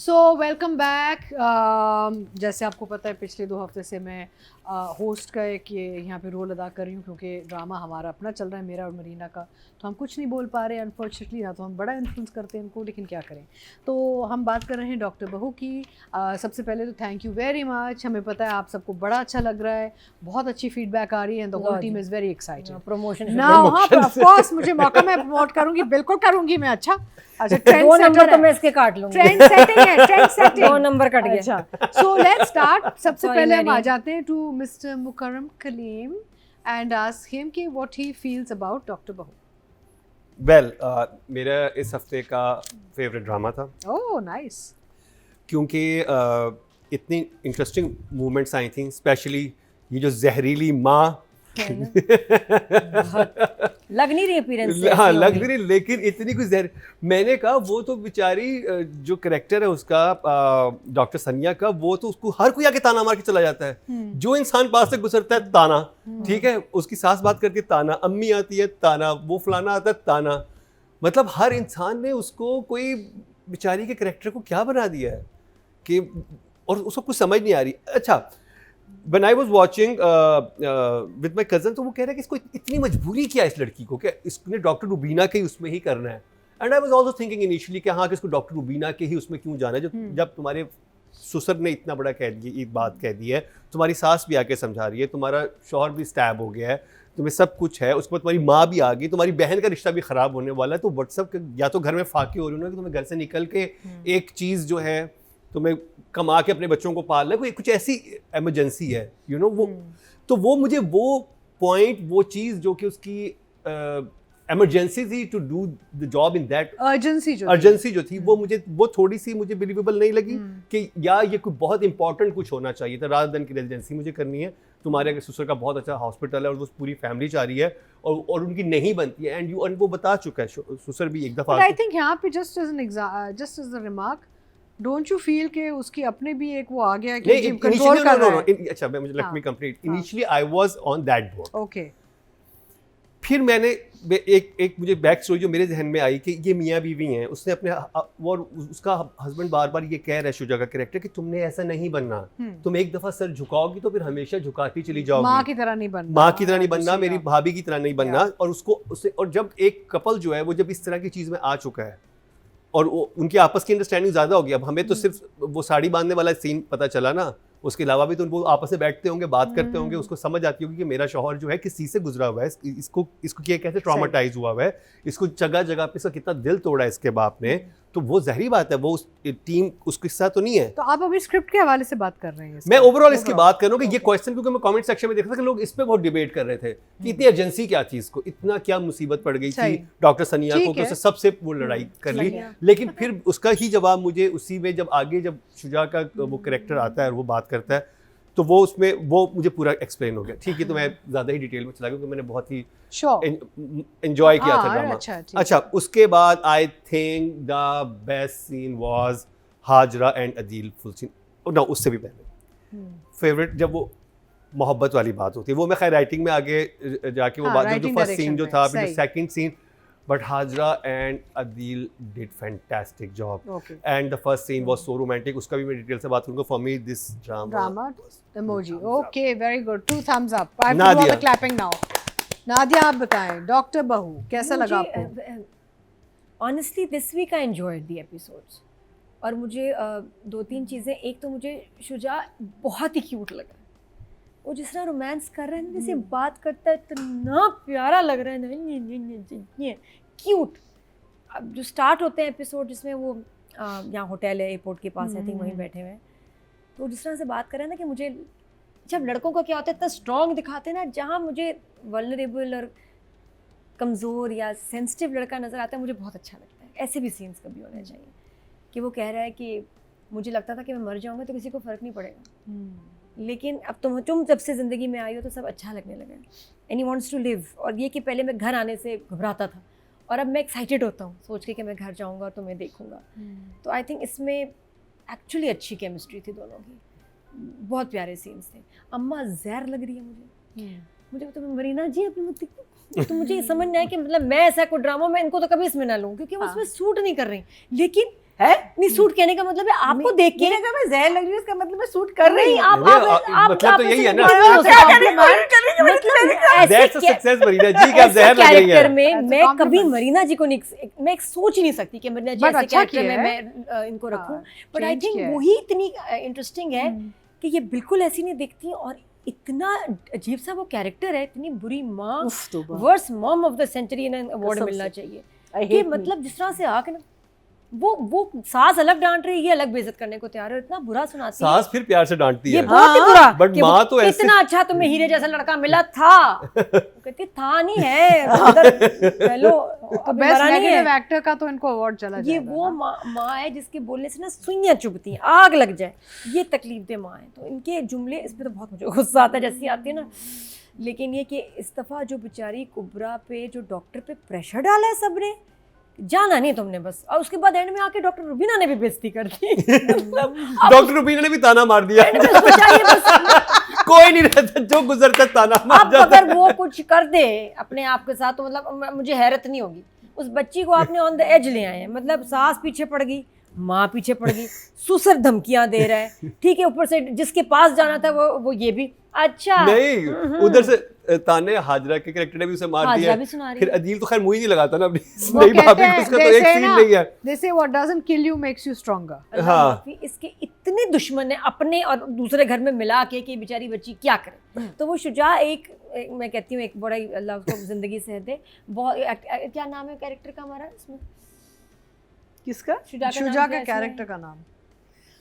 So welcome back. जैसे आपको पता है पिछले 2 हफ्ते से मैं होस्ट का एक यहाँ पे रोल अदा कर रही हूँ, क्योंकि ड्रामा हमारा अपना चल रहा है, मेरा और मरीना का। तो हम कुछ नहीं बोल पा रहे अनफॉर्चुनेटली, ना तो हम बड़ा इन्फ्लुएंस करते हैं इनको, लेकिन क्या करें। तो हम बात कर रहे हैं डॉक्टर बहू की। सबसे पहले तो थैंक यू वेरी मच। हमें पता है आप सबको बड़ा अच्छा लग रहा है, बहुत अच्छी फीडबैक आ रही है, the whole team is very excited. Promotion ना हाँ ऑफ कोर्स मुझे मौका, मैं प्रमोट करूँगी, बिल्कुल करूँगी मैं। अच्छा ट्रेंड 2 नंबर तो मैं इसके काट लूंगी। ट्रेंड सेटिंग है, ट्रेंड सेटिंग 2 नंबर कट गया। अच्छा, सो लेट्स स्टार्ट। सबसे Sorry, पहले हम आ Mary. जाते हैं to Mister Mukarram Kaleem and ask him कि what he feels about Doctor Bahu. Well मेरा इस हफ्ते का फेवरेट ड्रामा था, ओह नाइस। क्योंकि इतनी इंटरेस्टिंग मूवमेंट्स आई थी, स्पेशली ये जो जहरीली माँ लग नहीं रही अपीयरेंस से। हाँ लग नहीं रही, लेकिन इतनी कुछ जहर। मैंने कहा वो तो बेचारी जो कैरेक्टर है उसका डॉक्टर सनिया का, वो तो उसको हर कोई आके ताना मार के चला जाता है। जो इंसान पास से गुजरता है ताना, ठीक है, उसकी सास बात करके ताना, अम्मी आती है ताना, वो फलाना आता है ताना। मतलब हर इंसान ने उसको कोई बेचारी के कैरेक्टर को क्या बना दिया है कि, और उसको कुछ समझ नहीं आ रही। अच्छा, When I was watching with my cousin, तो वो कह रहा है कि इसको इतनी मजबूरी क्या है इस लड़की को कि इसने डॉक्टर रुबीना के ही उसमें ही करना है। And I was also thinking initially कि हाँ कि इसको डॉक्टर रुबीना के ही उसमें क्यों जाना है। जब तुम्हारे ससुर ने इतना बड़ा कह दिया, एक बात कह दी है, तुम्हारी सास भी आके समझा रही है, तुम्हारा शौहर भी स्टैब हो गया है, तुम्हें सब कुछ है, उसके बाद तुम्हारी माँ भी आ गई, तुम्हारी बहन का रिश्ता भी ख़राब होने वाला है, तो व्हाट्सअप या तो घर में फाके हो रही हो कि तुम्हें घर से निकल के एक चीज़ जो है तुम्हें कमा के अपने बच्चों को पालना है, कोई कुछ ऐसी इमरजेंसी है, यू नो वो। तो वो मुझे वो पॉइंट, वो चीज़ जो कि उसकी इमरजेंसी थी to do the job in that, urgency जो थी, वो मुझे वो थोड़ी सी मुझे बिलीवेबल नहीं लगी कि या ये कोई बहुत इंपॉर्टेंट कुछ होना चाहिए था, रात दिन की रेजिडेंसी मुझे करनी है। तुम्हारे अगर ससुर का बहुत अच्छा हॉस्पिटल है और वो पूरी फैमिली चाह रही है और उनकी नहीं बनती है, एंड वो बता चुका है ससुर भी एक दफ़ा। आई थिंक यहाँ पे just as a remark, don't you feel कि उसकी अपने भी एक वो आ गया कि कंट्रोल कर रहा है। अच्छा मुझे let me complete. Initially I was on that board. Okay, फिर मैंने एक मुझे बैक स्टोरी जो मेरे जहन में आई कि ये मियाँ बीवी हैं, उसने अपने और उसका हस्बैंड बार बार ये कह रहा है शुजा का कैरेक्टर कि तुमने ऐसा नहीं बनना, तुम एक दफ़ा सर झुकाओगी तो फिर हमेशा झुकाती चली जाओगी, माँ की तरह नहीं बनना, माँ की तरह नहीं बनना, मेरी भाभी की तरह नहीं बनना। और उसको उससे, और जब एक कपल जो है वो जब इस तरह की चीज़ में आ चुका है और वो उनकी आपस की अंडरस्टैंडिंग ज़्यादा होगी। अब हमें तो सिर्फ वो साड़ी बांधने वाला सीन पता चला ना, उसके अलावा भी तो वो आपस में बैठते होंगे, बात करते होंगे, उसको समझ आती होगी कि मेरा शौहर जो है किस चीज़ से गुजरा हुआ है, इसको ये कैसे ट्रॉमाटाइज हुआ हुआ है, इसको जगह जगह पे इसका कितना दिल तोड़ा है इसके बाप ने। तो वो ज़ाहिर बात है वो उस टीम उसके साथ तो नहीं है। तो आप अभी स्क्रिप्ट के हवाले से बात कर रहे हैं? मैं ओवरऑल इसकी बात कर रहा हूँ कि ये क्वेश्चन, क्योंकि मैं कमेंट सेक्शन में देख रहा था कि लोग इस पे बहुत डिबेट कर रहे थे कि इतनी एजेंसी क्या थी, इसको इतना क्या मुसीबत पड़ गई थी डॉक्टर सनिया को कि उससे सबसे वो लड़ाई कर ली। लेकिन फिर उसका ही जवाब मुझे उसी में जब आगे जब शुजा का वो कैरेक्टर आता है और वो बात करता है, तो वो उसमें वो मुझे पूरा एक्सप्लेन हो गया। ठीक है, तो मैं ज़्यादा ही डिटेल में चला गया क्योंकि मैंने बहुत ही एंजॉय किया था ड्रामा। अच्छा, उसके बाद I think the best scene was Hajra and Adeel full scene. ना उससे भी पहले फेवरेट जब वो मोहब्बत वाली बात होती है, वो मैं खैर राइटिंग में आगे जाके वो बात, जो फर्स्ट सीन जो था, फिर second scene, but Hajra and Adil did fantastic job. Okay. And the first scene was so romantic. उसका भी मैं डिटेल से बात करूँगा. For me, this drama emoji. Okay, very good. 2 thumbs up. I have to do all the clapping now. Nadia आप बताएं, doctor बहू कैसा लगा आपको? Honestly, this week I enjoyed the episodes. और मुझे 2-3 चीज़ें, एक तो मुझे शुजा बहुत ही क्यूट लगा, वो जिस तरह रोमांस कर रहा है, जैसे बात करता है, इतना प्यारा लग रहा है ना, क्यूट। अब जो स्टार्ट होते हैं एपिसोड जिसमें वो यहाँ होटल है एयरपोर्ट के पास, आई थिंक वहीं बैठे हुए हैं, तो जिस तरह से बात कर रहे हैं ना कि मुझे, जब लड़कों का क्या होता है इतना स्ट्रॉन्ग दिखाते हैं ना, जहाँ मुझे वल्नरेबल और कमज़ोर या सेंसिटिव लड़का नज़र आता है, मुझे बहुत अच्छा लगता है। ऐसे भी सीन्स कभी होने चाहिए कि वो कह रहा है कि मुझे लगता था कि मैं मर जाऊँगा तो किसी को फ़र्क नहीं पड़ेगा, लेकिन अब तुम जब से ज़िंदगी में आई हो तो सब अच्छा लगने लगा, and he wants to live. और ये कि पहले मैं घर आने से घबराता था और अब मैं एक्साइटेड होता हूँ सोच के कि मैं घर जाऊँगा और तुम्हें देखूँगा। तो आई थिंक इसमें एक्चुअली अच्छी केमिस्ट्री थी दोनों की, बहुत प्यारे सीन्स थे। अम्मा जहर लग रही है मुझे तो मरीना जी अपनी मत, तो मुझे समझ नहीं आया कि मतलब मैं ऐसा कोई ड्रामा में इनको तो कभी इसमें ना लूँ, क्योंकि वो उसमें सूट नहीं कर रही, लेकिन है नहीं, सूट कहने का मतलब है आपको देख के मैंने कहा मैं जहर लग रही हूँ, इसका मतलब मैं सूट कर रही नहीं, हूँ। आप मतलब तो यही है ना। ऐसे That's a success, मरीना जी, कि आप जहर लग रही कैरेक्टर हैं। में That's a मैं कभी compliment. मरीना जी को नहीं, मैं सोच ही नहीं सकती कि मरीना जी But ऐसे अच्छा कैरेक्टर किया में है। मैं इनको रखूं, हाँ, बट आई change थिंक किया है। वही इतनी इंटरेस्टिंग है हम्म। कि ये बिल्कुल ऐसी नहीं दिखती और इतना अजीब सा वो कैरेक्टर है, इतनी बुरी माँ, उफ, तौबा। Worst mom of the century, इन्हें अवार्ड कसम मिलना से। चाहिए I कि hate me. मतलब जिस तरह से आके ना वो सास अलग डांट रही है, ये अलग बेइज्जत करने को तैयार है, इतना बुरा सुनाती है। सास फिर प्यार से डांटती ये है। बहुत ही हाँ, बुरा, but कि वो माँ तो ऐसे- इतना अच्छा तुम्हें हीरे जैसा लड़का मिला था, कहती था नहीं है अंदर, हेलो तो अभी बेस्ट मरा नहीं है। नेगेटिव एक्टर का तो इनको अवार्ड चला ये जाएगा वो ना। माँ है जिसके बोलने से ना सुइयां चुभती हैं, आग लग जाए, ये तकलीफ दे माँ है। तो इनके जुमले इस पे तो बहुत मुझे गुस्सा आता है जैसी आती है ना। लेकिन ये कि इस दफ़ा जो बेचारी कुबरा पे, जो डॉक्टर पे प्रेशर डाला है सबने, जाना नहीं तुमने बस, और उसके बाद एंड में आके डॉक्टर रुबीना ने भी बेइज्जती कर दी। मतलब अब डॉक्टर रुबीना ने भी ताना मार दिया। मैंने तो सोचा ये बस कोई नहीं रहता जो गुजरता ताना मार अब जाता अगर वो कुछ कर दे अपने आप के साथ तो मतलब मुझे हैरत नहीं होगी। उस बच्ची को आपने ऑन द एज ले आए हैं, मतलब सास पीछे पड़ गई, माँ पीछे पड़ गई, सुसर धमकियां दे रहा है, ठीक है, ऊपर से जिसके पास जाना था वो ये भी अच्छा नहीं, उधर से ताने हाजरा के कैरेक्टर ने भी उसे मार हाजरा दिया। भी सुना रही फिर है। अदील तो खैर मुंह ही नहीं लगाता ना अपनी वो नई कहते भाभी हैं, को, उसका तो they एक say सीन ना, नहीं है। they say what doesn't kill you makes you stronger. अल्लाह हाँ। माफी, इसके इतने दुश्मन है अपने और दूसरे घर में मिला के कि बेचारी बच्ची क्या करे। तो वो शुजा एक मैं कहती हूँ एक बड़ा ही अल्लाह उसको जिंदगी से दे, बहुत क्या नाम है कैरेक्टर का हमारा इसमें, किसका? शुजा शुजा नाम के क्या है इसमें? कैरेक्टर का नाम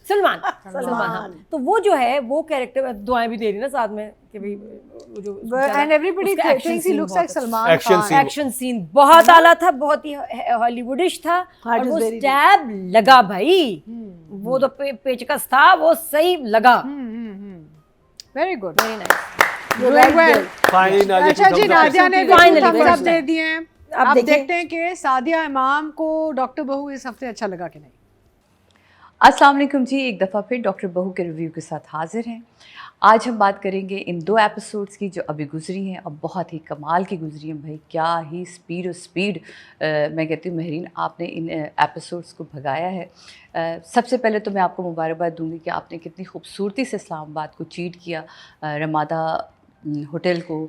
सलमान। सलमान। सलमान, हाँ। तो वो जो है वो कैरेक्टर दुआएं भी दे रही ना साथ में कि भाई वो जो and everybody उसका action thinks he scene looks बहुत like अच्छा। Salman Action Khan. scene. Action scene बहुत आला था, बहुत ही हॉलीवुडिश था, हाँ, और it वो was very स्टैब लगा भाई, वो तो पेचकस था, वो सही लगा। Very good. Very nice. Doing well. Finally, Nadia अच्छा को जी, thumbs up। नादिया ने Finally, thumbs very up दे nice. दिए हैं। अब अब देखिए। देखते हैं कि सादिया इमाम को डॉक्टर बहू इस हफ्ते अच्छा लगा कि नहीं। अस्सलाम वालेकुम जी, एक दफ़ा फिर डॉक्टर बहू के रिव्यू के साथ हाजिर हैं। आज हम बात करेंगे इन 2 एपिसोड्स की जो अभी गुजरी हैं और बहुत ही कमाल की गुजरी हैं। भाई क्या ही स्पीड मैं कहती हूँ महरीन, आपने इन एपिसोड्स को भगाया है। सबसे पहले तो मैं आपको मुबारकबाद दूंगी कि आपने कितनी खूबसूरती से इस्लामाबाद को चीट किया। रमादा होटल को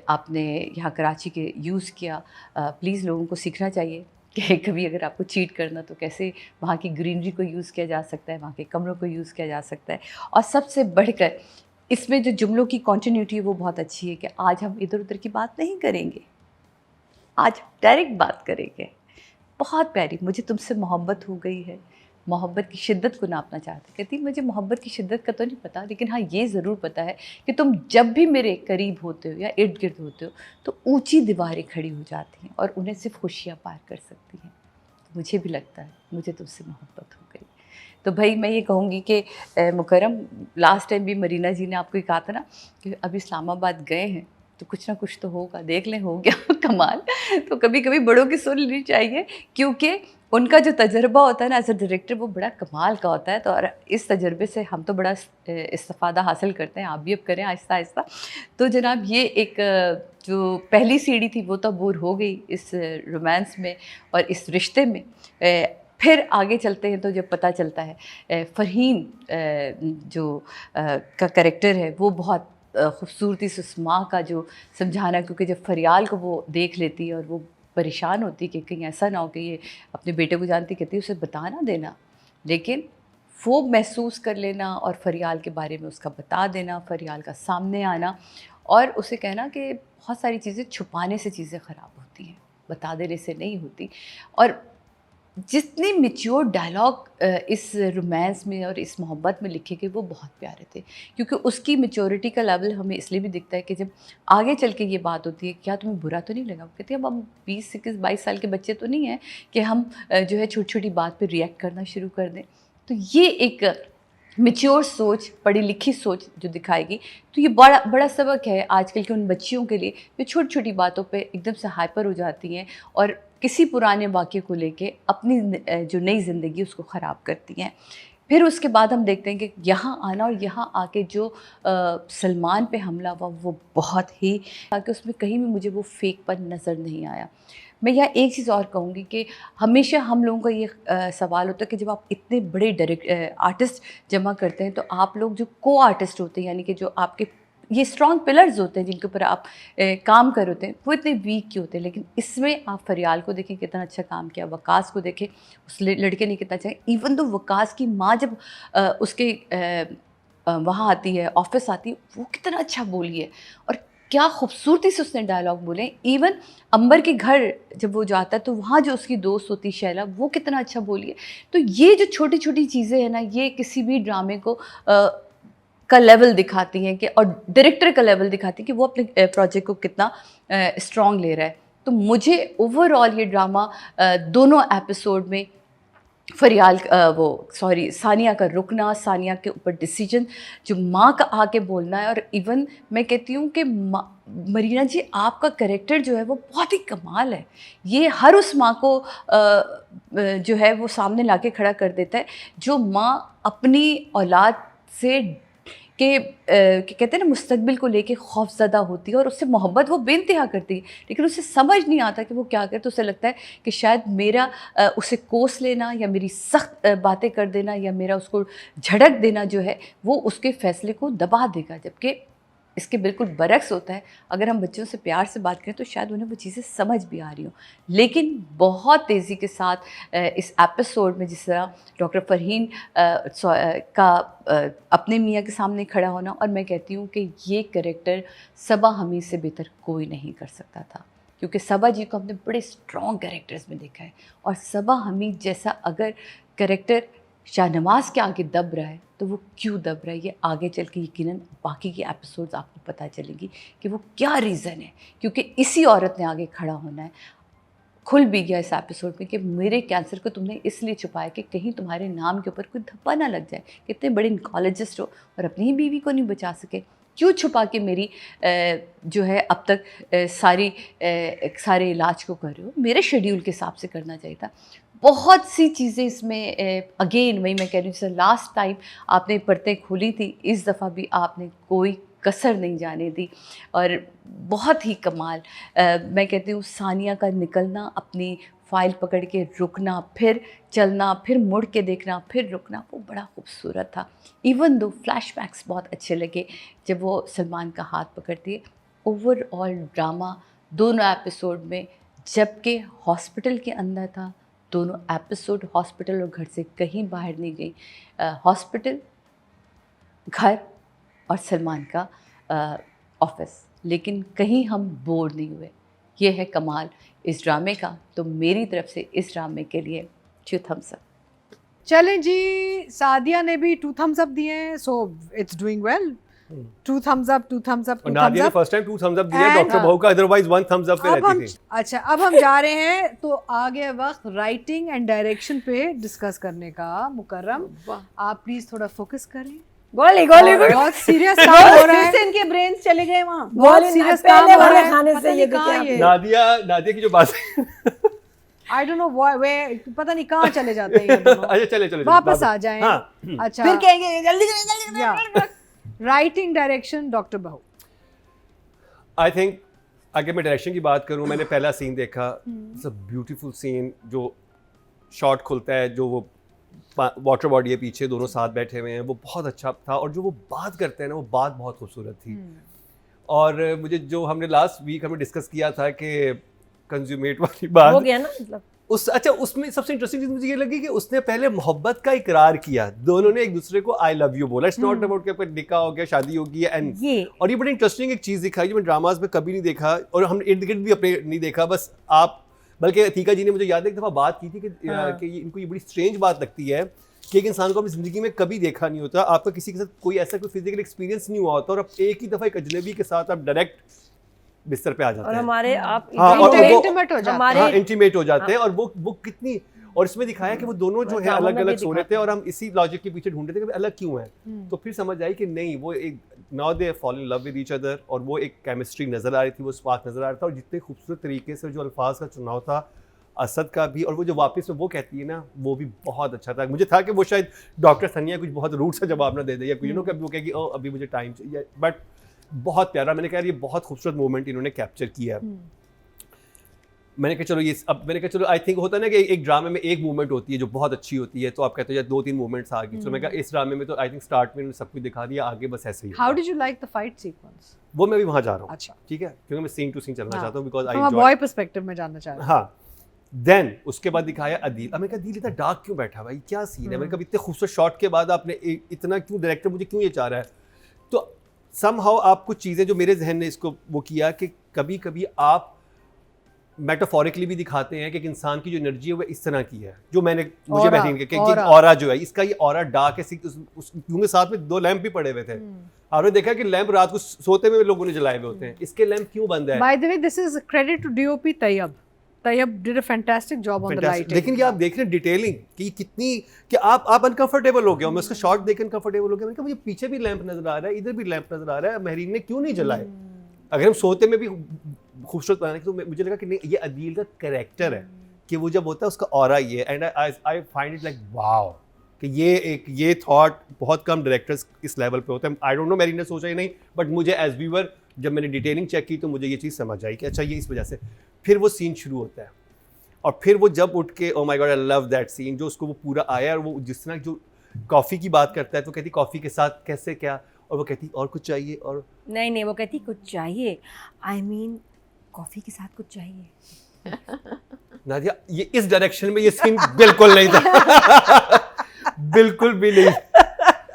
आपने यहाँ कराची के यूज़ किया। प्लीज़ लोगों को सीखना चाहिए कि कभी अगर आपको चीट करना तो कैसे वहाँ की ग्रीनरी को यूज़ किया जा सकता है, वहाँ के कमरों को यूज़ किया जा सकता है। और सबसे बढ़कर इसमें जो जुमलों की कॉन्टीन्यूटी है वो बहुत अच्छी है कि आज हम इधर उधर की बात नहीं करेंगे, आज डायरेक्ट बात करेंगे। बहुत प्यारी, मुझे तुमसे मोहब्बत हो गई है, मोहब्बत की शिद्दत को नापना चाहते। कहती मुझे मोहब्बत की शिद्दत का तो नहीं पता, लेकिन हाँ ये ज़रूर पता है कि तुम जब भी मेरे करीब होते हो या इर्द गिर्द होते हो तो ऊंची दीवारें खड़ी हो जाती हैं और उन्हें सिर्फ खुशियाँ पार कर सकती हैं। तो मुझे भी लगता है मुझे तुमसे मोहब्बत हो गई। तो भाई मैं ये कहूँगी कि मुकरम, लास्ट टाइम भी मरीना जी ने आपको ये कहा था ना कि अब इस्लामाबाद गए हैं तो कुछ ना कुछ तो होगा, देख लें हो गया कमाल। तो कभी कभी बड़ों की सुन लेनी चाहिए, क्योंकि उनका जो तजर्बा होता है ना एज अ डायरेक्टर वो बड़ा कमाल का होता है। तो और इस तजर्बे से हम तो बड़ा इस्तिफ़ादा हासिल करते हैं, आप भी अब करें आहिस्ता आहिस्ता। तो जनाब ये एक जो पहली सीढ़ी थी वो तो अबूर हो गई इस रोमांस में और इस रिश्ते में। फिर आगे चलते हैं तो जब पता चलता है फ़रहीन जो का कैरेक्टर है वो बहुत खूबसूरती से उस माँ का जो समझाना, क्योंकि जब फरियाल को वो देख लेती है और वो परेशान होती है कि कहीं ऐसा ना हो कि ये अपने बेटे को जानती, कहती है उसे बता ना देना, लेकिन वो महसूस कर लेना और फरियाल के बारे में उसका बता देना, फरियाल का सामने आना और उसे कहना कि बहुत सारी चीज़ें छुपाने से चीज़ें ख़राब होती हैं, बता देने से नहीं होती। और जितने मैच्योर डायलॉग इस रोमांस में और इस मोहब्बत में लिखे गए वो बहुत प्यारे थे, क्योंकि उसकी मैच्योरिटी का लेवल हमें इसलिए भी दिखता है कि जब आगे चल के ये बात होती है क्या तुम्हें बुरा तो नहीं लगा, वो कहती है हम 20, 21, 22 साल के बच्चे तो नहीं हैं कि हम जो है छोटी छोटी बात पे रिएक्ट करना शुरू कर दें। तो ये एक मैच्योर सोच, पढ़ी लिखी सोच जो दिखाएगी, तो ये बड़ा सबक है आजकल के उन बच्चियों के लिए जो छोटी छोटी बातों पे एकदम से हाइपर हो जाती हैं और किसी पुराने वाक़े को लेके अपनी जो नई ज़िंदगी उसको ख़राब करती हैं। फिर उसके बाद हम देखते हैं कि यहाँ आना और यहाँ आके जो सलमान पे हमला हुआ वो बहुत ही, ताकि उसमें कहीं भी मुझे वो फेकपन नज़र नहीं आया। मैं यहाँ एक चीज़ और कहूँगी कि हमेशा हम लोगों का ये सवाल होता है कि जब आप इतने बड़े आर्टिस्ट जमा करते हैं तो आप लोग जो को आर्टिस्ट होते हैं, यानी कि जो आपके ये स्ट्रॉन्ग पिलर्स होते हैं जिनके ऊपर आप काम कर होते हैं, वो इतने वीक क्यों होते हैं। लेकिन इसमें आप फरियाल को देखें कितना अच्छा काम किया, वकास को देखें उस लड़के ने कितना अच्छा, इवन तो वकास की माँ जब उसके वहाँ आती है, ऑफिस आती है, वो कितना अच्छा बोली है और क्या खूबसूरती से उसने डायलॉग बोले। इवन अंबर के घर जब वो जाता है तो वहाँ जो उसकी दोस्त होती शैला, वो कितना अच्छा बोली है। तो ये जो छोटी छोटी चीज़ें हैं ना, ये किसी भी ड्रामे को का लेवल दिखाती हैं कि, और डायरेक्टर का लेवल दिखाती है कि वो अपने प्रोजेक्ट को कितना स्ट्रॉन्ग ले रहा है। तो मुझे ओवरऑल ये ड्रामा दोनों एपिसोड में फरियाल सानिया का रुकना, सानिया के ऊपर डिसीजन, जो माँ का आके बोलना है, और इवन मैं कहती हूँ कि मरीना जी आपका कैरेक्टर जो है वो बहुत ही कमाल है। ये हर उस माँ को जो है वो सामने लाके खड़ा कर देता है जो माँ अपनी औलाद से कि कहते हैं ना मुस्तकबिल को लेके खौफज़दा होती है और उससे मोहब्बत वो बेइंतहा करती है, लेकिन उसे समझ नहीं आता कि वो क्या करे। तो उसे लगता है कि शायद मेरा उसे कोस लेना या मेरी सख्त बातें कर देना या मेरा उसको झड़क देना जो है वो उसके फ़ैसले को दबा देगा, जबकि इसके बिल्कुल बरक्स होता है। अगर हम बच्चों से प्यार से बात करें तो शायद उन्हें वो चीज़ें समझ भी आ रही हों, लेकिन बहुत तेज़ी के साथ इस एपिसोड में जिस तरह डॉक्टर फरहीन का अपने मियाँ के सामने खड़ा होना, और मैं कहती हूँ कि ये कैरेक्टर सबा हमीद से बेहतर कोई नहीं कर सकता था, क्योंकि सबा जी को हमने बड़े स्ट्रॉन्ग कैरेक्टर्स में देखा है, और सबा हमीद जैसा अगर कैरेक्टर शाहनवाज़ के आगे दब रहा है तो वो क्यों दब रहा है, ये आगे चल के यकीनन बाकी के एपिसोड्स आपको पता चलेंगी कि वो क्या रीज़न है। क्योंकि इसी औरत ने आगे खड़ा होना है। खुल भी गया इस एपिसोड में कि मेरे कैंसर को तुमने इसलिए छुपाया कि कहीं तुम्हारे नाम के ऊपर कोई धब्बा ना लग जाए। कितने बड़े इंकॉलोजिस्ट हो और अपनी ही बीवी को नहीं बचा सके, क्यों छुपा के मेरी जो है अब तक सारे इलाज को कर रहे हो। मेरे शेड्यूल के हिसाब से करना चाहिए था। बहुत सी चीज़ें इसमें अगेन वही मैं कह रही हूँ, जैसे लास्ट टाइम आपने पर्दे खोली थी, इस दफ़ा भी आपने कोई कसर नहीं जाने दी, और बहुत ही कमाल। मैं कहती हूँ सानिया का निकलना, अपनी फ़ाइल पकड़ के रुकना, फिर चलना, फिर मुड़ के देखना, फिर रुकना, वो बड़ा खूबसूरत था। इवन दो फ्लैशबैक्स बहुत अच्छे लगे जब वो सलमान का हाथ पकड़ती है। ओवरऑल ड्रामा दोनों एपिसोड में, जबकि हॉस्पिटल के अंदर था, दोनों एपिसोड हॉस्पिटल और घर से कहीं बाहर नहीं गई। हॉस्पिटल, घर और सलमान का ऑफिस, लेकिन कहीं हम बोर नहीं हुए। ये है कमाल इस ड्रामे का। तो मेरी तरफ से इस ड्रामे के लिए 2 thumbs up। चलें जी, सादिया ने भी 2 thumbs up दिए हैं, so it's doing well. 2 thumbs up, 2 thumbs up, 2 और नादिया thumbs ने up। First time 2 thumbs up दिया, And, डॉक्टर बहू का अदरवाइज 1 thumbs up पे अब हम रहती थी। अच्छा, अब हम जा रहे हैं तो आगे वक्त राइटिंग एंड डायरेक्शन पे डिस्कस करने का। मुकर्रम, आप प्लीज थोड़ा फोकस करें। गोली और बहुत सीरियस काम हो रहा है, फिर से इनके ब्रेन्स चले गए वहाँ। बहुत सीरियस काम पहले हो रहा वाले है। खाने पता से नहीं ये कहाँ देखिए ये नादिया की जो बात आई डोंट नो वे, पता नहीं कहाँ चले जाते हैं ये दोनों। अच्छा चले वापस आ जाएं। हाँ। अच्छा, फिर कहेंगे जल्दी करें, जल्दी करें। राइटिंग डायरेक्शन डॉक्टर बहू। आई थिंक अगर मैं डायरेक्शन की बात करूं, मैंने पहला सीन देखा, इट्स अ ब्यूटीफुल सीन। जो शॉट खुलता है, जो वो वाटर बॉडी है पीछे, दोनों साथ बैठे हुए हैं, वो बहुत अच्छा था। और जो वो बात करते हैं ना, वो बात बहुत खूबसूरत थी। और मुझे जो हमने लास्ट वीक हमें डिस्कस किया था कि कंज्यूमेट वाली बात हो गया ना, मतलब उसमें सबसे इंटरेस्टिंग चीज मुझे ये लगी कि उसने पहले मोहब्बत का इकरार किया। दोनों ने एक दूसरे को आई लव यू बोला। इट्स नॉट अबाउट कि आपका निकाह हो गया, शादी हो गई एंड ये और ये बड़ी इंटरेस्टिंग एक चीज़ दिखाई जो मैं ड्रामाज में कभी नहीं देखा, और हम इर्द गिर्द भी अपने नहीं देखा। बस आप, बल्कि अतीका जी ने मुझे याद है एक दफ़ा बात की थी कि इनको ये बड़ी स्ट्रेंज बात लगती है कि एक इंसान को अपनी ज़िंदगी में कभी देखा नहीं होता, आपका किसी के साथ कोई ऐसा कोई फिजिकल एक्सपीरियंस नहीं हुआ होता, और अब एक ही दफ़ा एक अजनबी के साथ आप डायरेक्ट बिस्तर पे आ जाते और हैं। हमारे आप हाँ, और वो- इंटीमेट हो जाता है। हमारे हाँ, इंटीमेट हो जाते हैं। और वो कितनी, और इसमें दिखाया कि वो दोनों जो है ड्रामा अलग में अलग भी सो रहे थे, दिखाते और हम इसी लॉजिक के पीछे ढूंढ रहे थे कि अलग क्यों हैं। तो फिर समझ आई कि नहीं, वो एक now they fall in love with each other, और वो एक केमिस्ट्री नजर आ रही थी, वो स्पार्क नजर आ रहा था। और जितने खूबसूरत तरीके से जो अल्फाज का चुनाव था असद का भी, और वो जो वापस में वो कहती है ना, वो भी बहुत अच्छा था। मुझे था कि वो शायद डॉक्टर सनिया कुछ बहुत रूट सा जवाब ना दे दे, या कुछ नो, कभी वो कहेगी ओ अभी मुझे टाइम चाहिए, बट बहुत प्यारा। मैंने कहा ये बहुत खूबसूरत मोमेंट इन्होंने कैप्चर किया है। मैंने कहा चलो ये अब मैंने कहा चलो आई थिंक होता है ना कि एक ड्रामे में एक मूवमेंट होती है जो बहुत अच्छी होती है, तो आप कहते हो यार 2-3 मूवमेंट्स आ गई। तो मैं कहा इस ड्रामे में तो आई थिंक स्टार्ट में सब कुछ दिखा दिया, आगे बस ऐसे ही how did you like the fight sequence? वो मैं भी वहाँ जा रहा हूँ, अच्छा, ठीक है, क्योंकि मैं सीन टू सीन चलना हाँ। चाहता हूँ बिकॉज आई हम बॉय पर्सपेक्टिव में जानना चाह रहे हैं। हाँ। देन उसके बाद दिखाया अदील। अब मैं कहा अदील इतना डार्क क्यों बैठा भाई, क्या सीन है? मैंने कहा इतने खूबसूरत शॉट के बाद आपने इतना क्यों, डायरेक्टर मुझे क्यों ये चाह रहा है? तो समहाउ आप कुछ चीज़ें जो मेरे जहन ने इसको वो किया कि कभी कभी आप मेटाफोरिकली भी दिखाते हैं कि एक इंसान की जो एनर्जी है वो इस तरह की है, जो मुझे Aura, महसूस किया कि aura। ऑरा जो है इसका, ये ऑरा डार्क है। क्योंकि साथ में 2 लैंप भी पड़े हुए थे। आपने देखा कि लैंप रात को सोते हुए लोगों ने जलाए हुए होते हैं, इसके लैंप क्यों बंद है? By the way this is credit to DOP Tayyab. Tayyab did a fantastic job on the lighting. लेकिन ये आप देख रहे हैं डिटेलिंग कि कितनी, कि आप अनकंफर्टेबल हो गए हो। मैं उसका शॉट देख अनकंफर्टेबल हो गया। मैंने कहा मुझे पीछे भी लैंप नजर आ रहा है, इधर भी लैंप नजर आ रहा है, महरीन ने क्यों नहीं जलाए? अगर हम सोते में भी खूबसूरत बनाने की, तो मुझे लगा कि नहीं, ये अदील का कैरेक्टर है कि वो जब होता है उसका ऑरा ये, and I find it like wow कि ये थॉट बहुत कम डायरेक्टर्स इस लेवल पे होते हैं। आई डोंट नो मैंने सोचा ही नहीं, बट मुझे एज व्यूअर जब मैंने डिटेलिंग चेक की तो मुझे ये चीज़ समझ आई कि अच्छा ये इस वजह से। फिर वो सीन शुरू होता है और फिर वो जब उठ के, oh my God I love that scene, जो उसको वो पूरा आया, और वो जिस तरह जो कॉफ़ी की बात करता है तो कहती कॉफ़ी के साथ कैसे क्या, और वो कहती और कुछ चाहिए, और नहीं वो कहती कुछ चाहिए, आई मीन कॉफ़ी के साथ कुछ चाहिए। नादिया ये इस डायरेक्शन में ये सीन बिल्कुल नहीं था। बिल्कुल भी नहीं।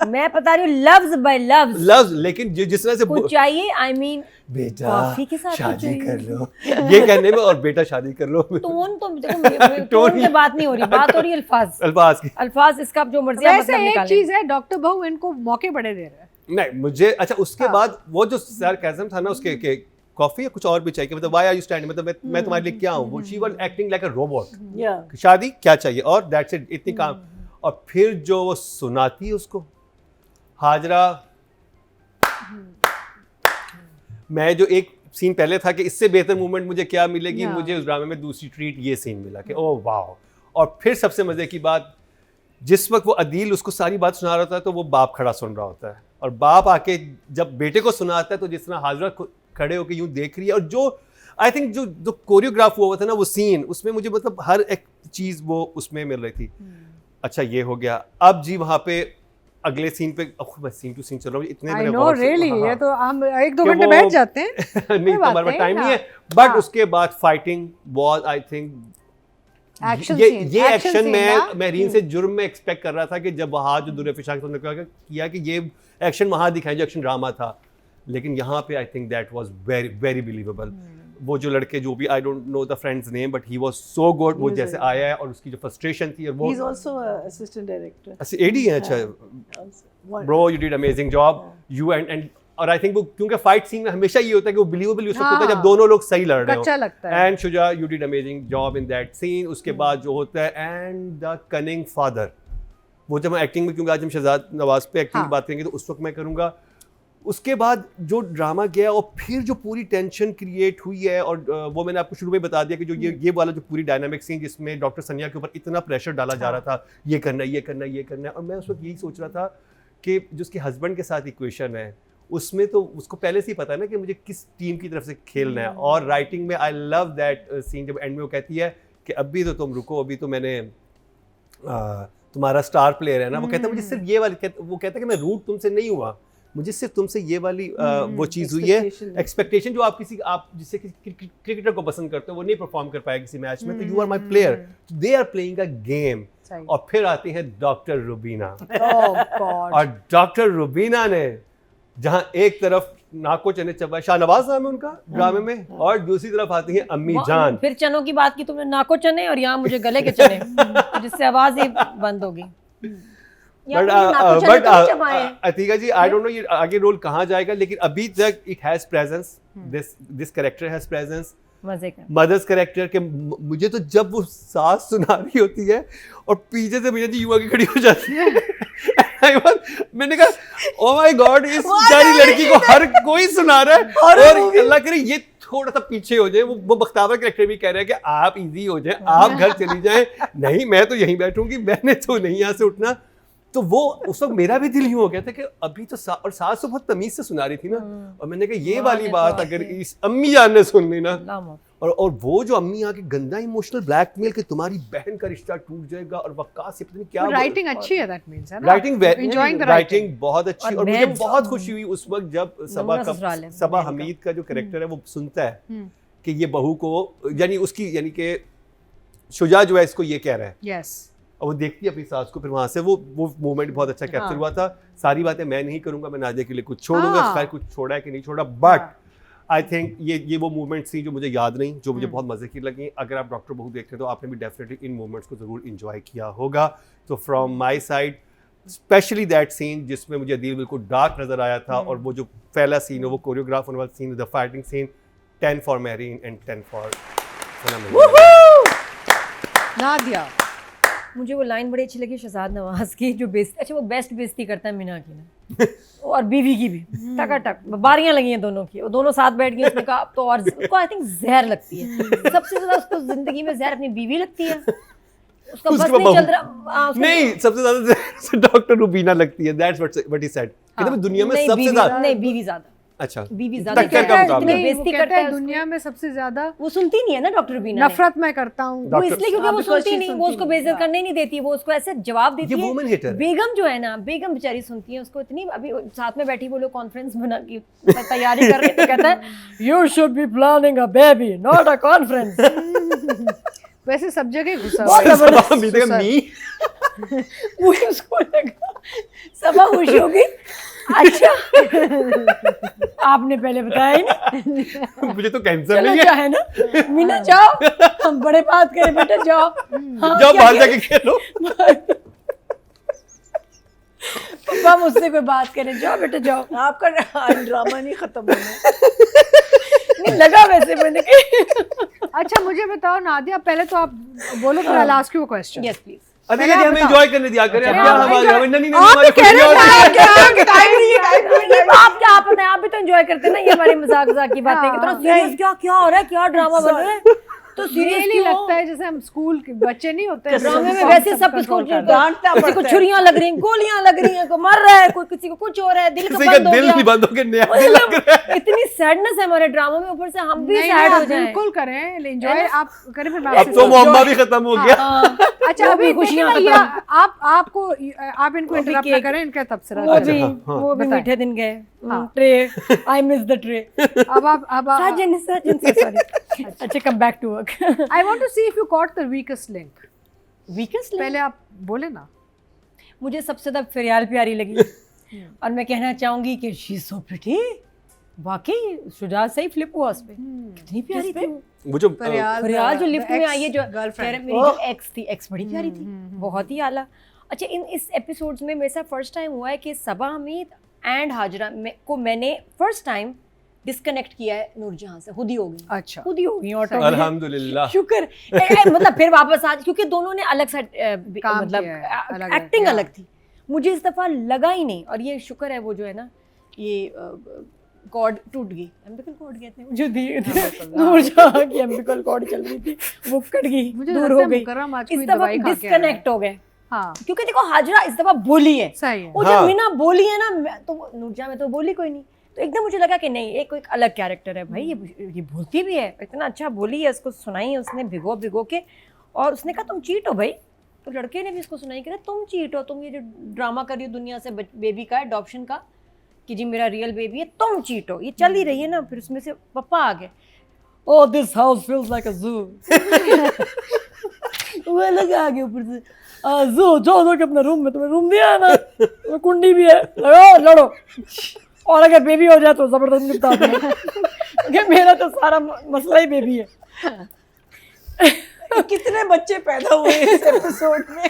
मैं बता रही हूँ लफ्ज बाय लफ्ज लव्स, लेकिन जिस तरह से कुछ चाहिए, आई मीन बेटा कॉफी के साथ शादी कुछ कर लो, ये कहने में, और बेटा शादी कर लो। टोन तो देखो, टोन पे बात नहीं हो रही, बात हो रही है अल्फाज। अल्फाज की अल्फाज इसका जो मर्जी आप वैसे मतलब एक निकालें। चीज है, डॉक्टर बहु इनको मौके बड़े दे रहे हैं। नहीं मुझे, अच्छा उसके हाँ। बाद वो जो सार्केज्म था ना उसके के कॉफी या कुछ और भी चाहिए, मतलब व्हाई आर यू स्टैंडिंग, मतलब मैं तुम्हारे लिए क्या हूँ, वो she was acting like a robot. Yeah. शादी क्या चाहिए, और दैट्स इट, इतनी काम। और फिर जो वो सुनाती है उसको हाजरा, मैं जो एक सीन पहले था कि इससे बेहतर मूवमेंट मुझे क्या मिलेगी, Yeah. मुझे उस ड्रामे में दूसरी ट्रीट ये सीन मिला कि ओह वाह। और फिर सबसे मजे की बात, जिस वक्त वो अदील उसको सारी बात सुना रहा होता है तो वो बाप खड़ा सुन रहा होता है, और बाप आके जब बेटे को सुनाता है तो जिस तरह हाजरा खड़े होकर यूं देख रही है, और जो आई थिंक जो कोरियोग्राफ हुआ था ना वो सीन, उसमें मुझे मतलब हर एक चीज़ वो उसमें मिल रही थी। अच्छा ये हो गया। अब जी वहाँ पे अगले सीन पे, मैं सीन टू सीन चल रहा हूँ, इतने आई मेरे नो गौर से- रियली, हाँ, ये हाँ। तो हम 1-2 कि घंटे वो- बैठ जाते हैं। नहीं बात हमारे पास नहीं, टाइम नहीं है, हाँ। बट हाँ। उसके बाद fighting was I think Action ये scene, ये action एक्शन scene ना? मैं रीन से जुर्म में एक्सपेक्ट कर रहा था कि जब वहाँ जो दुर्फिशान ने किया कि ये एक्शन वहाँ दिखाएं जो एक्शन ड्रामा था, लेकिन यहाँ पे I think that was very very believable. वो जो लड़के जो भी, आई don't know the friends name, but he was so good. वो He was जैसे very आया है और उसकी जो फ्रस्ट्रेशन थी, और वो He's also an assistant director. अच्छा एडी है, अच्छा Also. One- bro you did amazing job you and और आई थिंक वो क्योंकि फाइट सीन में हमेशा ये होता है कि वो बिलीवेबल उस वक्त होता है जब हाँ। दोनों लोग सही लड़ रहे हो। अच्छा लगता है। And Shuja you did amazing job in that scene. उसके बाद जो होता है एंड द कनिंग फादर, वो जब हम एक्टिंग में, क्योंकि आज हम शहजाद नवाज पे एक्टिंग हाँ। की बात करेंगे तो उस वक्त मैं करूँगा। उसके बाद जो ड्रामा गया और फिर जो पूरी टेंशन क्रिएट हुई है, और वो मैंने आपको शुरू में बता दिया कि जो ये वाला जो पूरी डायनामिक सीन जिसमें डॉक्टर सनिया के ऊपर इतना प्रेशर डाला जा रहा था, ये करना है ये करना है ये करना है, और मैं उस वक्त यही सोच रहा था कि जो उसके हस्बैंड के साथ इक्वेशन है उसमें तो उसको पहले से ही पता है ना कि मुझे किस टीम की तरफ से खेलना है। और राइटिंग में आई लव दैट सीन जब एंड में वो कहती है कि अभी तो तुम रुको, अभी तो मैंने तुम्हारा स्टार प्लेयर है ना, वो कहता है मुझे सिर्फ ये वाली, वो कहता है कि मैं रूट तुमसे नहीं हुआ, मुझे सिर्फ तुमसे ये वाली वो चीज़ हुई है, Expectation. एक्सपेक्टेशन जो आप जिससे क्रिकेटर को पसंद करते हो वो नहीं परफॉर्म कर पाया किसी मैच में, तो you are my player, they are playing a game. सही। और फिर आती है डॉक्टर रुबीना, Oh God. और डॉक्टर रुबीना ने जहां एक तरफ नाको चने चबाए, शाहनवाज नाम है उनका ड्रामे में, और दूसरी तरफ आती है अम्मी जान। फिर चनों की बात की तुमने, नाको चने और यहाँ मुझे गले के चने, जिससे आवाज ही बंद होगी। But Atiqa ji I don't know ये आगे रोल कहाँ जाएगा, लेकिन अभी तक it has presence, this character has presence. मजे का मदर्स कैरेक्टर के मुझे तो जब वो सास सुना रही होती है और पीछे से मीना जी युवा की खड़ी हो जाती है, मैंने कहा ओ माय गॉड, इस बेचारी लड़की को हर कोई सुना रहा है, और अल्लाह करे ये थोड़ा सा पीछे हो जाए। वो बख्तावर कैरेक्टर भी कह रहा है कि आप इजी हो जाए, आप घर चली जाएं, नहीं मैं तो यहीं बैठूंगी, मैंने तो नहीं यहाँ से उठना। तो वो उस वक्त मेरा भी दिल यूं हो गया था कि अभी तो और सास तो बहुत तमीज से सुना रही थी ना, और मैंने कहा ये वाली बात अगर इस अम्मी जान ने सुन ली ना, और वो जो अम्मी आके गंदा इमोशनल ब्लैकमेल कि तुम्हारी बहन का रिश्ता टूट जाएगा और वक्कास से पता नहीं क्या, राइटिंग अच्छी है, दैट मींस है ना, राइटिंग बहुत अच्छी। और मुझे बहुत खुशी हुई उस वक्त जब सबा हमीद का जो कैरेक्टर है वो सुनता है कि ये बहू को यानी कि शुजा जो है इसको ये कह रहा है, यस, और वो देखती है अपनी सास को, फिर वहां से वो मोमेंट बहुत अच्छा कैप्चर हुआ था। सारी बातें मैं नहीं करूंगा, मैं नादिया के लिए कुछ छोड़ूंगा, खैर कुछ छोड़ा है कि नहीं छोड़ा, बट आई थिंक ये वो मूवमेंट्स थी जो मुझे याद नहीं, जो मुझे बहुत मजे की लगी। अगर आप डॉक्टर बहू देखते हैं तो आपने भी डेफिनेटली इन मोमेंट्स को जरूर इंजॉय किया होगा। तो from my side specially that scene जिसमें मुझे दिल बिल्कुल डार्क नजर आया था, और वो जो पहला सीन है वो कोरियोग्राफ होने वाला scene, the fighting scene, 10 for Mareen and 10 for Nadia. मुझे वो लाइन बड़ी अच्छी लगी शहजाद नवाज की, जो वो बेस्ट बेइज्जती करता है मीना की ना और बीवी की भी, टकाटक बारियां लगी हैं दोनों की, और दोनों साथ बैठ गए। उसने कहा अब तो, और उसको आई थिंक जहर लगती है सबसे ज्यादा, उसको जिंदगी में जहर अपनी बीवी लगती है, उसका बस नहीं चल रहा। नहीं, सबसे ज्यादा डॉक्टर रुबीना लगती है, दैट्स व्हाट ही सेड, कहते दुनिया में सबसे ज्यादा, नहीं बीवी ज्यादा, अच्छा बीवी ज्यादा बेइज्जती करता है दुनिया में सबसे ज्यादा, वो सुनती नहीं है ना डॉक्टर रुबीना, नफरत मैं करता हूँ वो इसलिए क्योंकि वो सुनती नहीं, वो उसको बेइज्जत करने नहीं देती, वो उसको ऐसे जवाब देती है। बेगम जो है ना, बेगम बेचारी सुनती है उसको इतनी, अभी साथ में बैठी वो लोग कॉन्फ्रेंस बना की तैयारी कर रहे थे, कहता है you should be planning a baby not a conference. वैसे सब जगह घुसा उसको लगा सबा खुशी होगी, अच्छा आपने पहले बताया ही नहीं, मुझे तो कैंसर नहीं है ना, मीना जाओ हम बड़े बात करें बेटा, जाओ जाओ बाहर जाके खेलो, पापा मुझसे कोई बात करें, जाओ बेटा जाओ, आपका ड्रामा नहीं खत्म होना। नहीं लगा वैसे मैंने अच्छा मुझे बताओ नादिया, पहले तो आप बोलो फिर I ask you a question. Yes please. अरे हमें एंजॉय करने दिया करें, अब क्या हमारे नहीं आप भी तो एंजॉय करते हैं ना, ये हमारी मजाक की बातें, कितना सीरियस क्या हो रहा है, क्या ड्रामा बन रहा है, तो सीरियसली लगता है जैसे हम स्कूल के बच्चे नहीं होते ड्रामे में, वैसे सब किसी को डांटना, किसी को छुरियां लग रही हैं, गोलियां लग रही हैं, कोई मर रहा है, कोई किसी को कुछ हो रहा है, दिल बंद हो गया, नया दिल लग रहा है। इतनी सैडनेस है हमारे ड्रामा में, ऊपर से हम भी सैड हो जाएं। बिल्कुल करें, एंजॉय आप करें, फिर अब तो मोहम्मा भी खत्म हो गया। अच्छा अभी खुशियां आप इनको इंटरप्ट ना करें, इनका तबसरा वो भी मीठे दिन गए, tray I miss the tray. अब सॉरी, अच्छा come back to work. I want to see if you caught the weakest link. Weakest link पहले आप बोले ना। मुझे सबसे ज्यादा फरियाल प्यारी लगी, और मैं कहना चाहूंगी कि शी इज सो प्रिटी, वाकई शुजा से ही फ्लिप हुआ उस पे, कितनी प्यारी थी वो जो फरियाल जो लिफ्ट में आई है, जो मेरी जो एक्स थी, एक्स बड़ी प्यारी थी, बहुत ही आला। अच्छा इस एपिसोड्स में मेरे साथ फर्स्ट टाइम हुआ है कि सबा हमीद एंड हाजरा को मैंने फर्स्ट टाइम डिस्कनेक्ट किया है नूरजहां से, खुद ही हो गई। अच्छा खुद ही हो गई ऑटो, अल्हम्दुलिल्लाह, शुक्र मतलब फिर वापस आज, क्योंकि दोनों ने अलग सा मतलब एक्टिंग अलग थी, मुझे इस दफा लगा ही नहीं, और ये शुक्र है वो जो है ना, ये कॉर्ड टूट गई, एम्बिकल कॉर्ड कहते हैं जो दी नूरजहां की एम्बिकल कॉर्ड चल रही थी, वो कट गई, दूर हो गई, इस दफा डिस्कनेक्ट हो गए। हाँ, क्योंकि देखो हाजरा इस दफा बोली है, सही है, वो जब मीना बोली है ना, तो नूरजहां में तो बोली कोई नहीं, तो एकदम मुझे लगा कि नहीं, एक कोई अलग कैरेक्टर है भाई, ये बोलती भी है, इतना अच्छा बोली है, उसको सुनाई है उसने भिगो के, और उसने कहा तुम चीट हो भाई, तो लड़के ने भी उसको सुनाई कि तुम चीट हो, तुम ये जो ड्रामा कर रही हो दुनिया से बेबी का, अडॉप्शन का, कि जी मेरा रियल बेबी है, तुम चीट हो, ये चल ही रही है ना। फिर उसमें से पापा आ गए, oh this house feels like अ जू, वो अलग आ गए ऊपर से, जू जाओ अपना रूम में, तुम्हें रूम दिया है ना, कुंडी भी है, लड़ो, और अगर बेबी हो जाए तो जबरदस्त निपटा दूंगा, मेरा तो सारा मसला ही बेबी है। कितने बच्चे पैदा हुए इस एपिसोड में,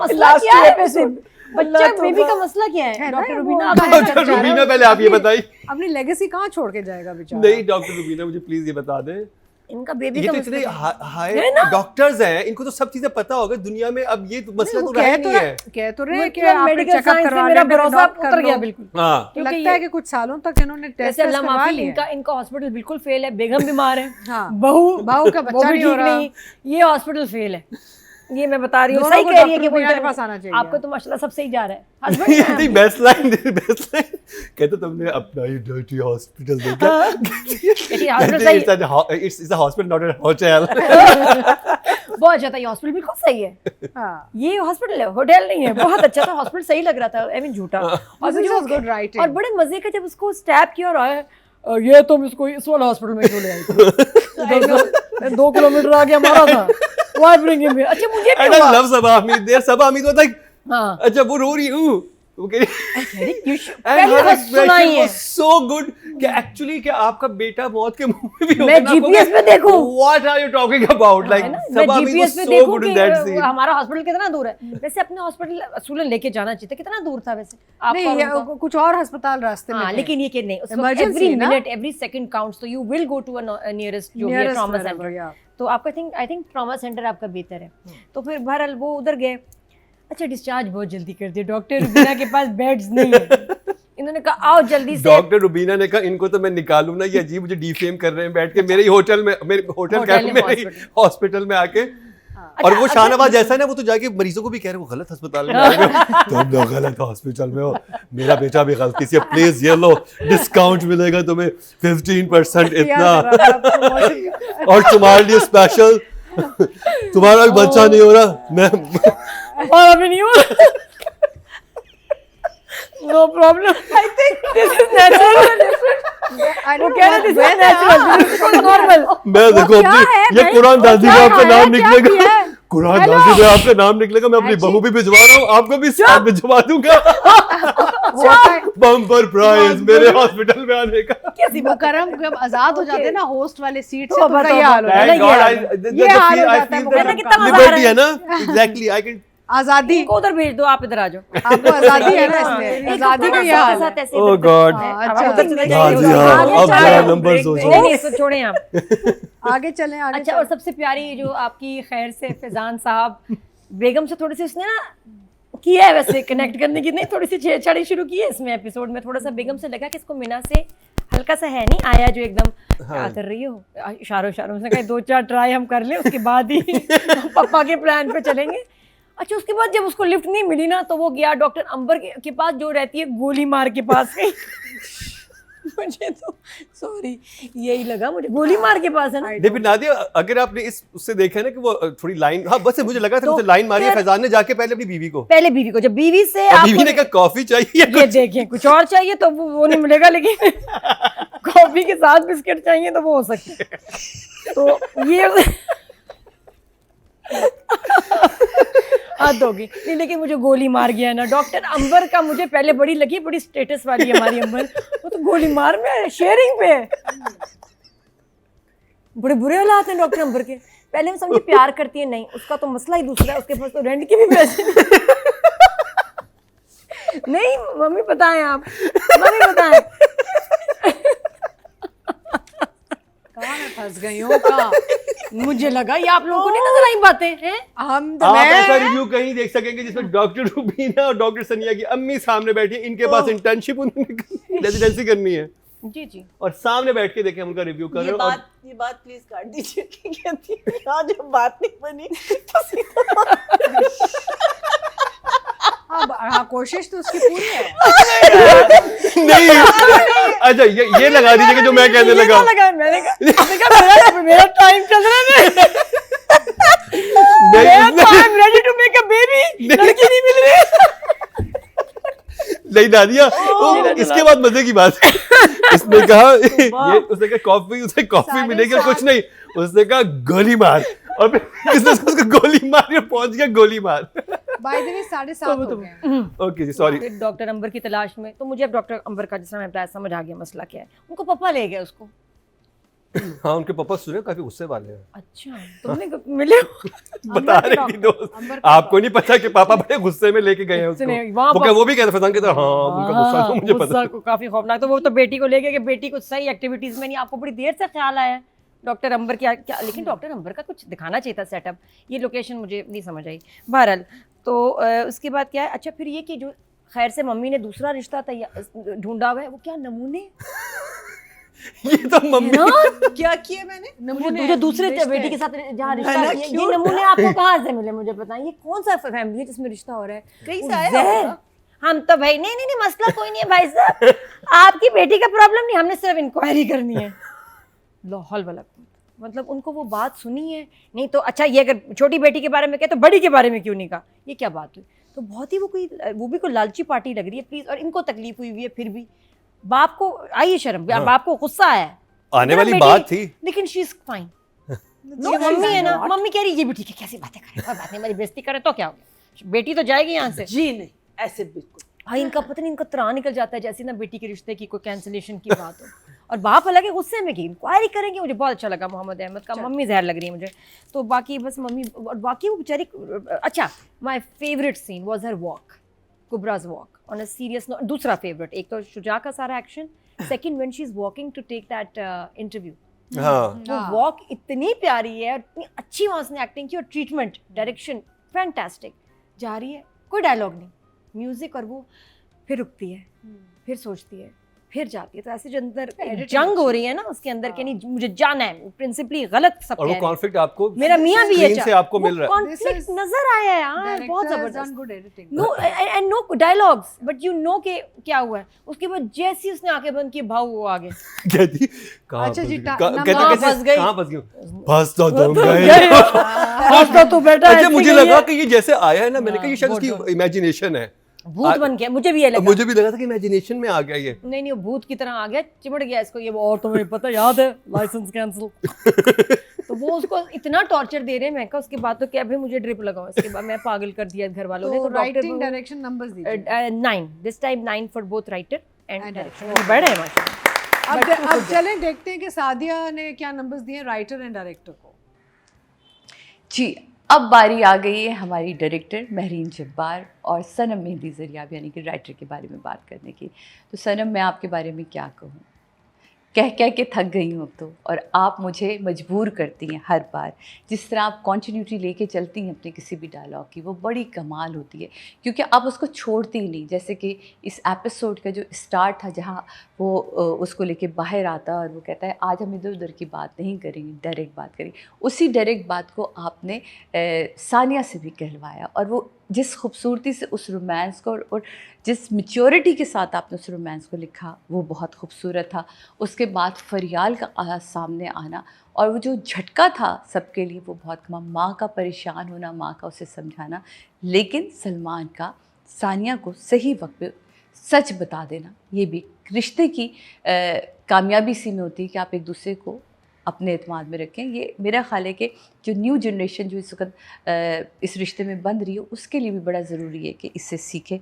मसला क्या है वैसे, बच्चा बेबी का मसला क्या है? डॉक्टर रुबीना पहले आप ये बताइए, अपनी लेगेसी कहाँ छोड़ के जाएगा बेचारा? नहीं डॉक्टर रुबीना मुझे प्लीज ये बता दें, इनका बेबी ये का तो इतने हाई डॉक्टर्स हैं, इनको तो सब चीजें पता होगा दुनिया में, अब ये मसला तो रहा नहीं है। कह तो रहे कि आपने चेकअप करवा लिया, भरोसा उतर गया बिल्कुल। हाँ, लगता है कि कुछ सालों तक इन्होंने टेस्ट करवा लिया। इनका हॉस्पिटल बिल्कुल फेल है, बेगम बीमार है, हाँ, बहू का बच्चा नहीं हो रहा, ये हॉस्पिटल फेल है, ये मैं बता रही हूँ, दोनों सही को कह रही है कि डॉक्टर वो रुबीना के इधर- पास आना चाहिए। आपको तो माशाल्लाह सब सही जा रहा है। हस्बैंड नहीं बेस्ट लाइन कहते तुमने अपना ये डर्टी हॉस्पिटल देखा it's a hospital not a hotel बहुत अच्छा था ये हॉस्पिटल, बिल्कुल सही है। हाँ, ये हॉस्पिटल है, होटल नहीं है। बहुत अच्छा था हॉस्पिटल, सही लग रहा था, आई मीन झूठा। और This मुझे was वो- good writing. और बड़े मजे का जब उसको स्टैप किया और आया, ये तुम इसको इस वाला हॉस्पिटल में क्यों ले आई थी? 2 किलोमीटर आगे हमारा था, व्हाई ब्रिंग हिम हियर? अच्छा मुझे आई भी हुआ। Love Saba Hamid there Saba Hamid was like हाँ अच्छा वो रो रही हूँ वो कह Very cute. and पहली her बार expression सुना ही है। was so good कि एक्चुअली कि आपका बेटा मौत के मुंह में भी मैं GPS पे देखूं। What are you talking about like है ना? मैं सबा हमीद जीपीएस was पे so देखूं good कि in that scene हमारा हॉस्पिटल कितना दूर है। वैसे अपने हॉस्पिटल असूलन लेके जाना चाहिए था, कितना दूर था वैसे आपका नहीं और ये उनका? कुछ और अस्पताल रास्ते में हाँ थे। लेकिन ये कि नहीं, Emergency एवरी है ना? मिनट एवरी सेकंड काउंट्स, तो you will go to a nearest जो भी है Nearest trauma wherever, centre. yeah. तो आपका आई थिंक ट्रॉमा सेंटर आपका बेहतर है। तो फिर बहरहाल वो उधर गए। अच्छा डिस्चार्ज बहुत जल्दी कर दिया, डॉक्टर रुबीना के पास बेड्स नहीं है। इन्होंने कहा आओ जल्दी से। डॉक्टर रुबीना ने कहा इनको तो मैं निकालूं ना, ये अजीब मुझे डिफेम कर रहे हैं बैठ के मेरे ही होटल में, मेरे होटल क्या होटल में, मेरे हॉस्पिटल में आके। और वो शाहनवाज जैसा है ना, वो तो जाके मरीजों को भी कह रहे हो गलत अस्पताल में आ गए हो, तुम लोग गलत हॉस्पिटल में हो, मेरा बेटा भी गलती से, प्लीज ये लो डिस्काउंट मिलेगा तुम्हें 15% इतना, और तुम्हारे लिए स्पेशल, तुम्हारा भी बच्चा नहीं हो रहा, मैं और अभी नहीं हुआ। No problem, I think this is natural. वो कह रहे this is natural, this is normal. मैं देखो क्या अपनी है ये भाई? कुरान दादी में क्या आपका है? नाम क्या निकलेगा, किया है? कुरान हेलो? दादी में आपका नाम निकलेगा, मैं अपनी बहू भी भिजवा रहा हूँ, आपको भी साथ भिजवा दूंगा, बम्पर प्राइज मेरे हॉस्पिटल में आने का। कैसी बात मुकरम जब आजाद हो जाते हैं ना होस्ट वाले सीट से, तो तो उनका बताओ, ये हाल हो बताओ। जाता है। Thank God, ये हाल हो I जाता है feel मुकरम that कितना मजा आ liberty रहा है। है ना, exactly, I can आजादी इनको उधर भेज दो, आप इधर आ जाओ। आपको आजादी है ना, हाँ, इसलिए एक आजादी का अपने ये हाल है। साथ ऐसे Oh इधर- God. हाँ, हाँ, अब अच्छा। उधर चले हाँ जाइए, जी, उधर। हाँ, आगे अब चलो। जरा numbers हो नहीं नहीं, इसको छोड़ें आप। आगे चलें आगे अच्छा, और सबसे प्यारी जो आपकी खैर से फैजान साहब, बेगम से थोड़ी सी उसने ना किया है वैसे कनेक्ट करने की, नहीं थोड़ी सी छेड़छाड़ी शुरू की है इसमें एपिसोड में। थोड़ा सा बेगम से लगा कि इसको मीना से हल्का सा है नहीं आया जो एकदम क्या कर रही हो, इशारों इशारों से कहा 2-4 ट्राई हम कर ले, उसके बाद ही पापा के प्लान पे चलेंगे। अच्छा उसके बाद जब उसको लिफ्ट नहीं मिली ना, तो वो गया डॉक्टर अंबर के पास जो रहती है गोली मार के पास गई। मुझे तो सॉरी यही लगा, मुझे गोली मार के पास है ना। नहीं, नादिया अगर आपने इस उससे देखा है ना कि वो थोड़ी लाइन, हाँ बस मुझे लगा था तो मुझे लाइन मारी है फिर- फैजान ने जाके पहले अपनी बीवी को, पहले बीवी को, जब बीवी से और आप बीवी ने कहा कॉफी चाहिए या ये देखें कुछ और चाहिए तो वो नहीं मिलेगा, लेकिन कॉफी के साथ बिस्किट चाहिए तो वो हो सकता है। तो ये हद होगी। नहीं लेकिन मुझे गोली मार गया ना डॉक्टर अंबर का, मुझे पहले बड़ी लगी, बड़ी स्टेटस वाली हमारी अंबर, वो तो गोली मार में शेयरिंग पे है। बड़े बुरे हालात हैं डॉक्टर अंबर के। पहले हम समझे प्यार करती है, नहीं उसका तो मसला ही दूसरा है, उसके पास तो रेंट के भी पैसे नहीं। मम्मी बताएं आप, मम्मी बताएं। कहाँ मैं फंस गई हूँ कहाँ? मुझे लगा ये आप लोगों को नहीं नजर आई बातें हैं। आप ऐसा रिव्यू कहीं देख सकेंगे जिसमें डॉक्टर रुबीना और डॉक्टर सनिया की अम्मी सामने बैठी है, इनके पास इंटर्नशिप उन्होंने रेजिडेंसी करनी है, जी जी और सामने बैठ के देखें हम उनका रिव्यू कर रहे ये हैं, और बात प्लीज काट दीजिए कि कहती है यहाँ जब बात नहीं बनी तो सीधा हाँ कोशिश तो उसकी पूरी है। नहीं अच्छा ये लगा दीजिए कि जो मैं कहने लगा हूँ। मैंने कहा मेरा टाइम चल रहा है, नहीं ready to make a baby, लड़की नहीं मिल रही। नहीं दादिया, तो इसके बाद मजे की बात है, इसने कहा ये उसने कहा कॉफी, उसे कॉफी मिलेगी और कुछ नहीं, उसने कहा गोली मार, और फिर किसने उसको गोली मारी और पहुंच गया गोली मार। बाय द वे 7:30 हो गए। ओके जी सॉरी। फिर डॉक्टर अंबर की तलाश में, तो मुझे अब डॉक्टर अंबर का जिसमें बताया समझ आ गया मसला क्या है। उनको पापा ले गए उसको। हाँ उनके पापा सुने काफी गुस्से वाले हैं, अच्छा तुमने मिले हो? बता रही थी दोस्त, अंबर का आपको नहीं पता कि पापा बड़े गुस्से में लेके गए हैं उसको, सुने, वहाँ वो भी कहते फैजान कहता हाँ उनका गुस्सा तो मुझे पता गुस्सा को काफी खौफनाक। तो वो तो बेटी को ले गए कि बेटी को सही एक्टिविटीज में नहीं, आपको बड़ी देर से ख्याल आया डॉक्टर अंबर क्या क्या, लेकिन डॉक्टर अंबर का कुछ दिखाना चाहिए था सेटअप, ये लोकेशन मुझे नहीं समझ आई। बहरहाल तो उसके बाद क्या है, अच्छा फिर ये कि जो खैर से मम्मी ने दूसरा रिश्ता ढूंढा हुआ है, वो क्या नमूने ये तो मम्मी क्या किया मैंने? मुझे दूसरे बेटी के साथ जहाँ रिश्ता है ना, ये cute नमूने आपको कहाँ से मिले मुझे बताएं? ये कौन सा फैमिली है जिसमें रिश्ता हो रहा है? कहीं से वो आया जहर। होगा। हम तो भाई नहीं मसला कोई नहीं है भाई साहब, आपकी बेटी का प्रॉब्लम नहीं, हमने सिर्फ इंक्वायरी करनी है। लाहौल वाला मतलब उनको वो बात सुनी है नहीं तो अच्छा, ये अगर छोटी बेटी के बारे में कहे तो बड़ी के बारे में क्यों नहीं कहा? ये क्या बात हुई? तो बहुत ही वो भी कोई लालची पार्टी लग रही है प्लीज। और इनको तकलीफ हुई है, फिर भी बाप को आई है शर्म, बाप को गुस्सा आया है, आने मेरा वाली बेटी- बात थी। लेकिन she is fine. No, mummy है ना, not. मम्मी कह रही है ये भी ठीक है, कैसी बातें करे, कोई बात नहीं, मेरी बेइज्जती करे तो क्या हो गया, बेटी तो जाएगी यहाँ से। जी नहीं, ऐसे बिल्कुल। भाई इनका पता नहीं, इनका त्राण निकल जाता है जैसे ना बेटी के रिश्ते की कोई कैंसिलेशन की बात हो। और बाप अलग है गुस्से में की इंक्वायरी करेंगे। मुझे बहुत अच्छा लगा मोहम्मद अहमद का, मम्मी जहर लग रही है मुझे तो। बाकी बस मम्मी और बाकी वो बेचारी। अच्छा, my favourite scene was her walk, Kubra's walk on a serious note. दूसरा फेवरेट, एक तो शुजा का सारा action, second when she is walking to take that interview, हाँ वो वॉक इतनी प्यारी है और इतनी अच्छी वहाँ उसने एक्टिंग की और ट्रीटमेंट डायरेक्शन फैंटास्टिक। जा रही है, कोई डायलॉग नहीं, म्यूजिक, और वो फिर रुकती है, फिर सोचती है, फिर जाती है। तो ऐसे जो अंदर जंग हो रही है ना उसके अंदर के, नहीं मुझे जाना है, प्रिंसिपली गलत सब और वो कह रहे हैं। कॉन्फ्लिक्ट आपको मेरा मियाँ भी है, स्क्रीन से आपको मिल रहा है। कॉन्फ्लिक्ट This is- नजर आया है यार, बहुत जबरदस्त। Good editing. No end no dialogues, but you know के क्या हुआ है। उसके बाद जैसी उसने आंखें बंद की, भाव वो आगे कहती कहाँ अच्छा फंस जी, गई? टा- कहते नंबर- कैसे फंस गई। कहाँ फंस गई? फंस तो तुम गए। आज तो तू बेटा अच्छा ऐसे मुझे गई लगा है। कि ये जैसे आया है ना, मैंने कहा ये शायद बहुत उसकी इमेजिनेशन है। भूत बन गया, मुझे भी ये लगा। मुझे भी लगा था कि इमेजिनेशन में आ गया ये। नहीं वो भूत की तरह आ गया, चिमड़ गया इसको ये। और तुम्हें पता याद है लाइसेंस कैंसिल। तो वो उसको इतना टॉर्चर दे रहे हैं, मैं कहा उसके बाद तो क्या भाई मुझे ड्रिप लगाओ। इसके बाद मैं पागल कर दिया घर वालों ने। तो तो राइटिंग डायरेक्शन नंबर्स दीजिए। 9 this time 9 for both writer and And direction. direction. बड़े हैं माशाल्लाह। अब चलें देखते हैं कि सादिया ने क्या नंबर्स दिए राइटर एंड डायरेक्टर को। जी, अब बारी आ गई है हमारी डायरेक्टर महरीन जब्बार और सनम मेहंदी ज़रियाब यानी कि राइटर के बारे में बात करने की। तो सनम, मैं आपके बारे में क्या कहूँ, कह कह के थक गई हूँ अब तो। और आप मुझे मजबूर करती हैं हर बार, जिस तरह आप कॉन्टीन्यूटी लेके चलती हैं अपने किसी भी डायलॉग की, वो बड़ी कमाल होती है, क्योंकि आप उसको छोड़ती ही नहीं। जैसे कि इस एपिसोड का जो स्टार्ट था, जहाँ वो उसको लेके बाहर आता है और वो कहता है आज हम इधर उधर की बात नहीं करेंगे, डायरेक्ट बात करेंगे। उसी डायरेक्ट बात को आपने सानिया से भी कहलवाया, और वो जिस खूबसूरती से उस रोमांस को और जिस मैच्योरिटी के साथ आपने उस रोमांस को लिखा, वो बहुत खूबसूरत था। उसके बाद फरियाल का सामने आना और वो जो झटका था सबके लिए, वो बहुत माँ का परेशान होना, माँ का उसे समझाना, लेकिन सलमान का सानिया को सही वक्त पे सच बता देना, ये भी रिश्ते की कामयाबी सी में होती है कि आप एक दूसरे को अपने एतमाद में रखें। ये मेरा ख्याल है कि जो न्यू जनरेशन जो इस वक्त इस रिश्ते में बंध रही है, उसके लिए भी बड़ा ज़रूरी है कि इससे सीखे।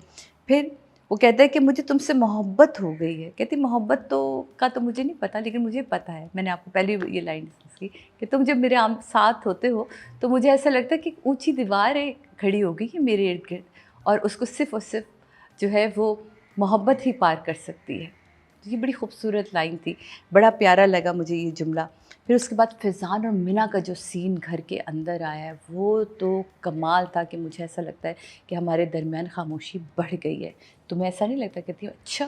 फिर वो कहता है कि मुझे तुमसे मोहब्बत हो गई है। कहती मोहब्बत तो मुझे नहीं पता, लेकिन मुझे पता है, मैंने आपको पहले ये लाइन डिस्कस की कि तुम जब मेरे साथ होते हो तो मुझे ऐसा लगता है कि ऊंची दीवार है खड़ी हो गई है मेरे इर्द गिर्द, और उसको सिर्फ और सिर्फ जो है वो मोहब्बत ही पार कर सकती है। तो ये बड़ी खूबसूरत लाइन थी, बड़ा प्यारा लगा मुझे ये जुमला। फिर उसके बाद फैज़ान और मिना का जो सीन घर के अंदर आया है, वो तो कमाल था कि मुझे ऐसा लगता है कि हमारे दरमियान खामोशी बढ़ गई है। तुम्हें ऐसा नहीं लगता? कहती हूँ अच्छा,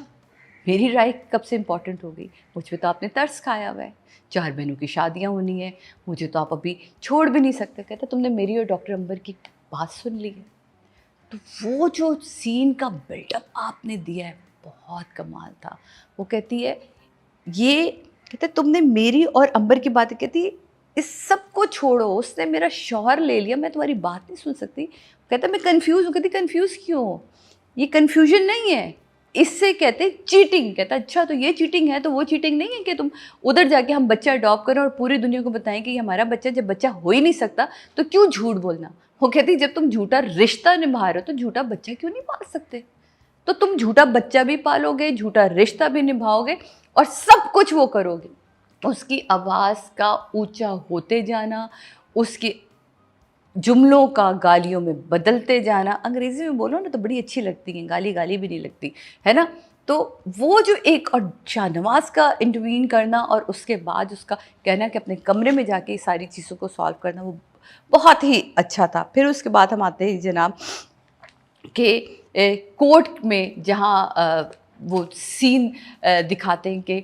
मेरी राय कब से इम्पॉर्टेंट हो गई? मुझ पर तो आपने तरस खाया हुआ है, 4 बहनों की शादियाँ होनी है, मुझे तो आप अभी छोड़ भी नहीं सकते। कहता तुमने मेरी और डॉक्टर अंबर की बात सुन ली है। तो वो जो सीन का बिल्डअप आपने दिया है बहुत कमाल था। वो कहती है ये, कहते तुमने मेरी और अंबर की बात, कहती इस सब को छोड़ो, उसने मेरा शौहर ले लिया, मैं तुम्हारी बात नहीं सुन सकती। कहता मैं कंफ्यूज हूँ। कहती कंफ्यूज क्यों? ये कंफ्यूजन नहीं है, इससे कहते चीटिंग। कहता अच्छा तो ये चीटिंग है, तो वो चीटिंग नहीं है कि तुम उधर जाके हम बच्चा अडॉप्ट करें और पूरी दुनिया को बताएं कि ये हमारा बच्चा, जब बच्चा हो ही नहीं सकता तो क्यों झूठ बोलना। वो कहती जब तुम झूठा रिश्ता निभा रहे हो तो झूठा बच्चा क्यों नहीं पाल सकते? तो तुम झूठा बच्चा भी पालोगे, झूठा रिश्ता भी निभाओगे और सब कुछ वो करोगे। उसकी आवाज़ का ऊंचा होते जाना, उसके जुमलों का गालियों में बदलते जाना। अंग्रेज़ी में बोलो ना तो बड़ी अच्छी लगती हैं, गाली गाली भी नहीं लगती है ना। तो वो जो एक, और शाहनवाज का इंटरवीन करना और उसके बाद उसका कहना कि अपने कमरे में जाके ये सारी चीज़ों को सॉल्व करना, वो बहुत ही अच्छा था। फिर उसके बाद हम आते हैं जनाब के कोर्ट में, जहाँ वो सीन दिखाते हैं कि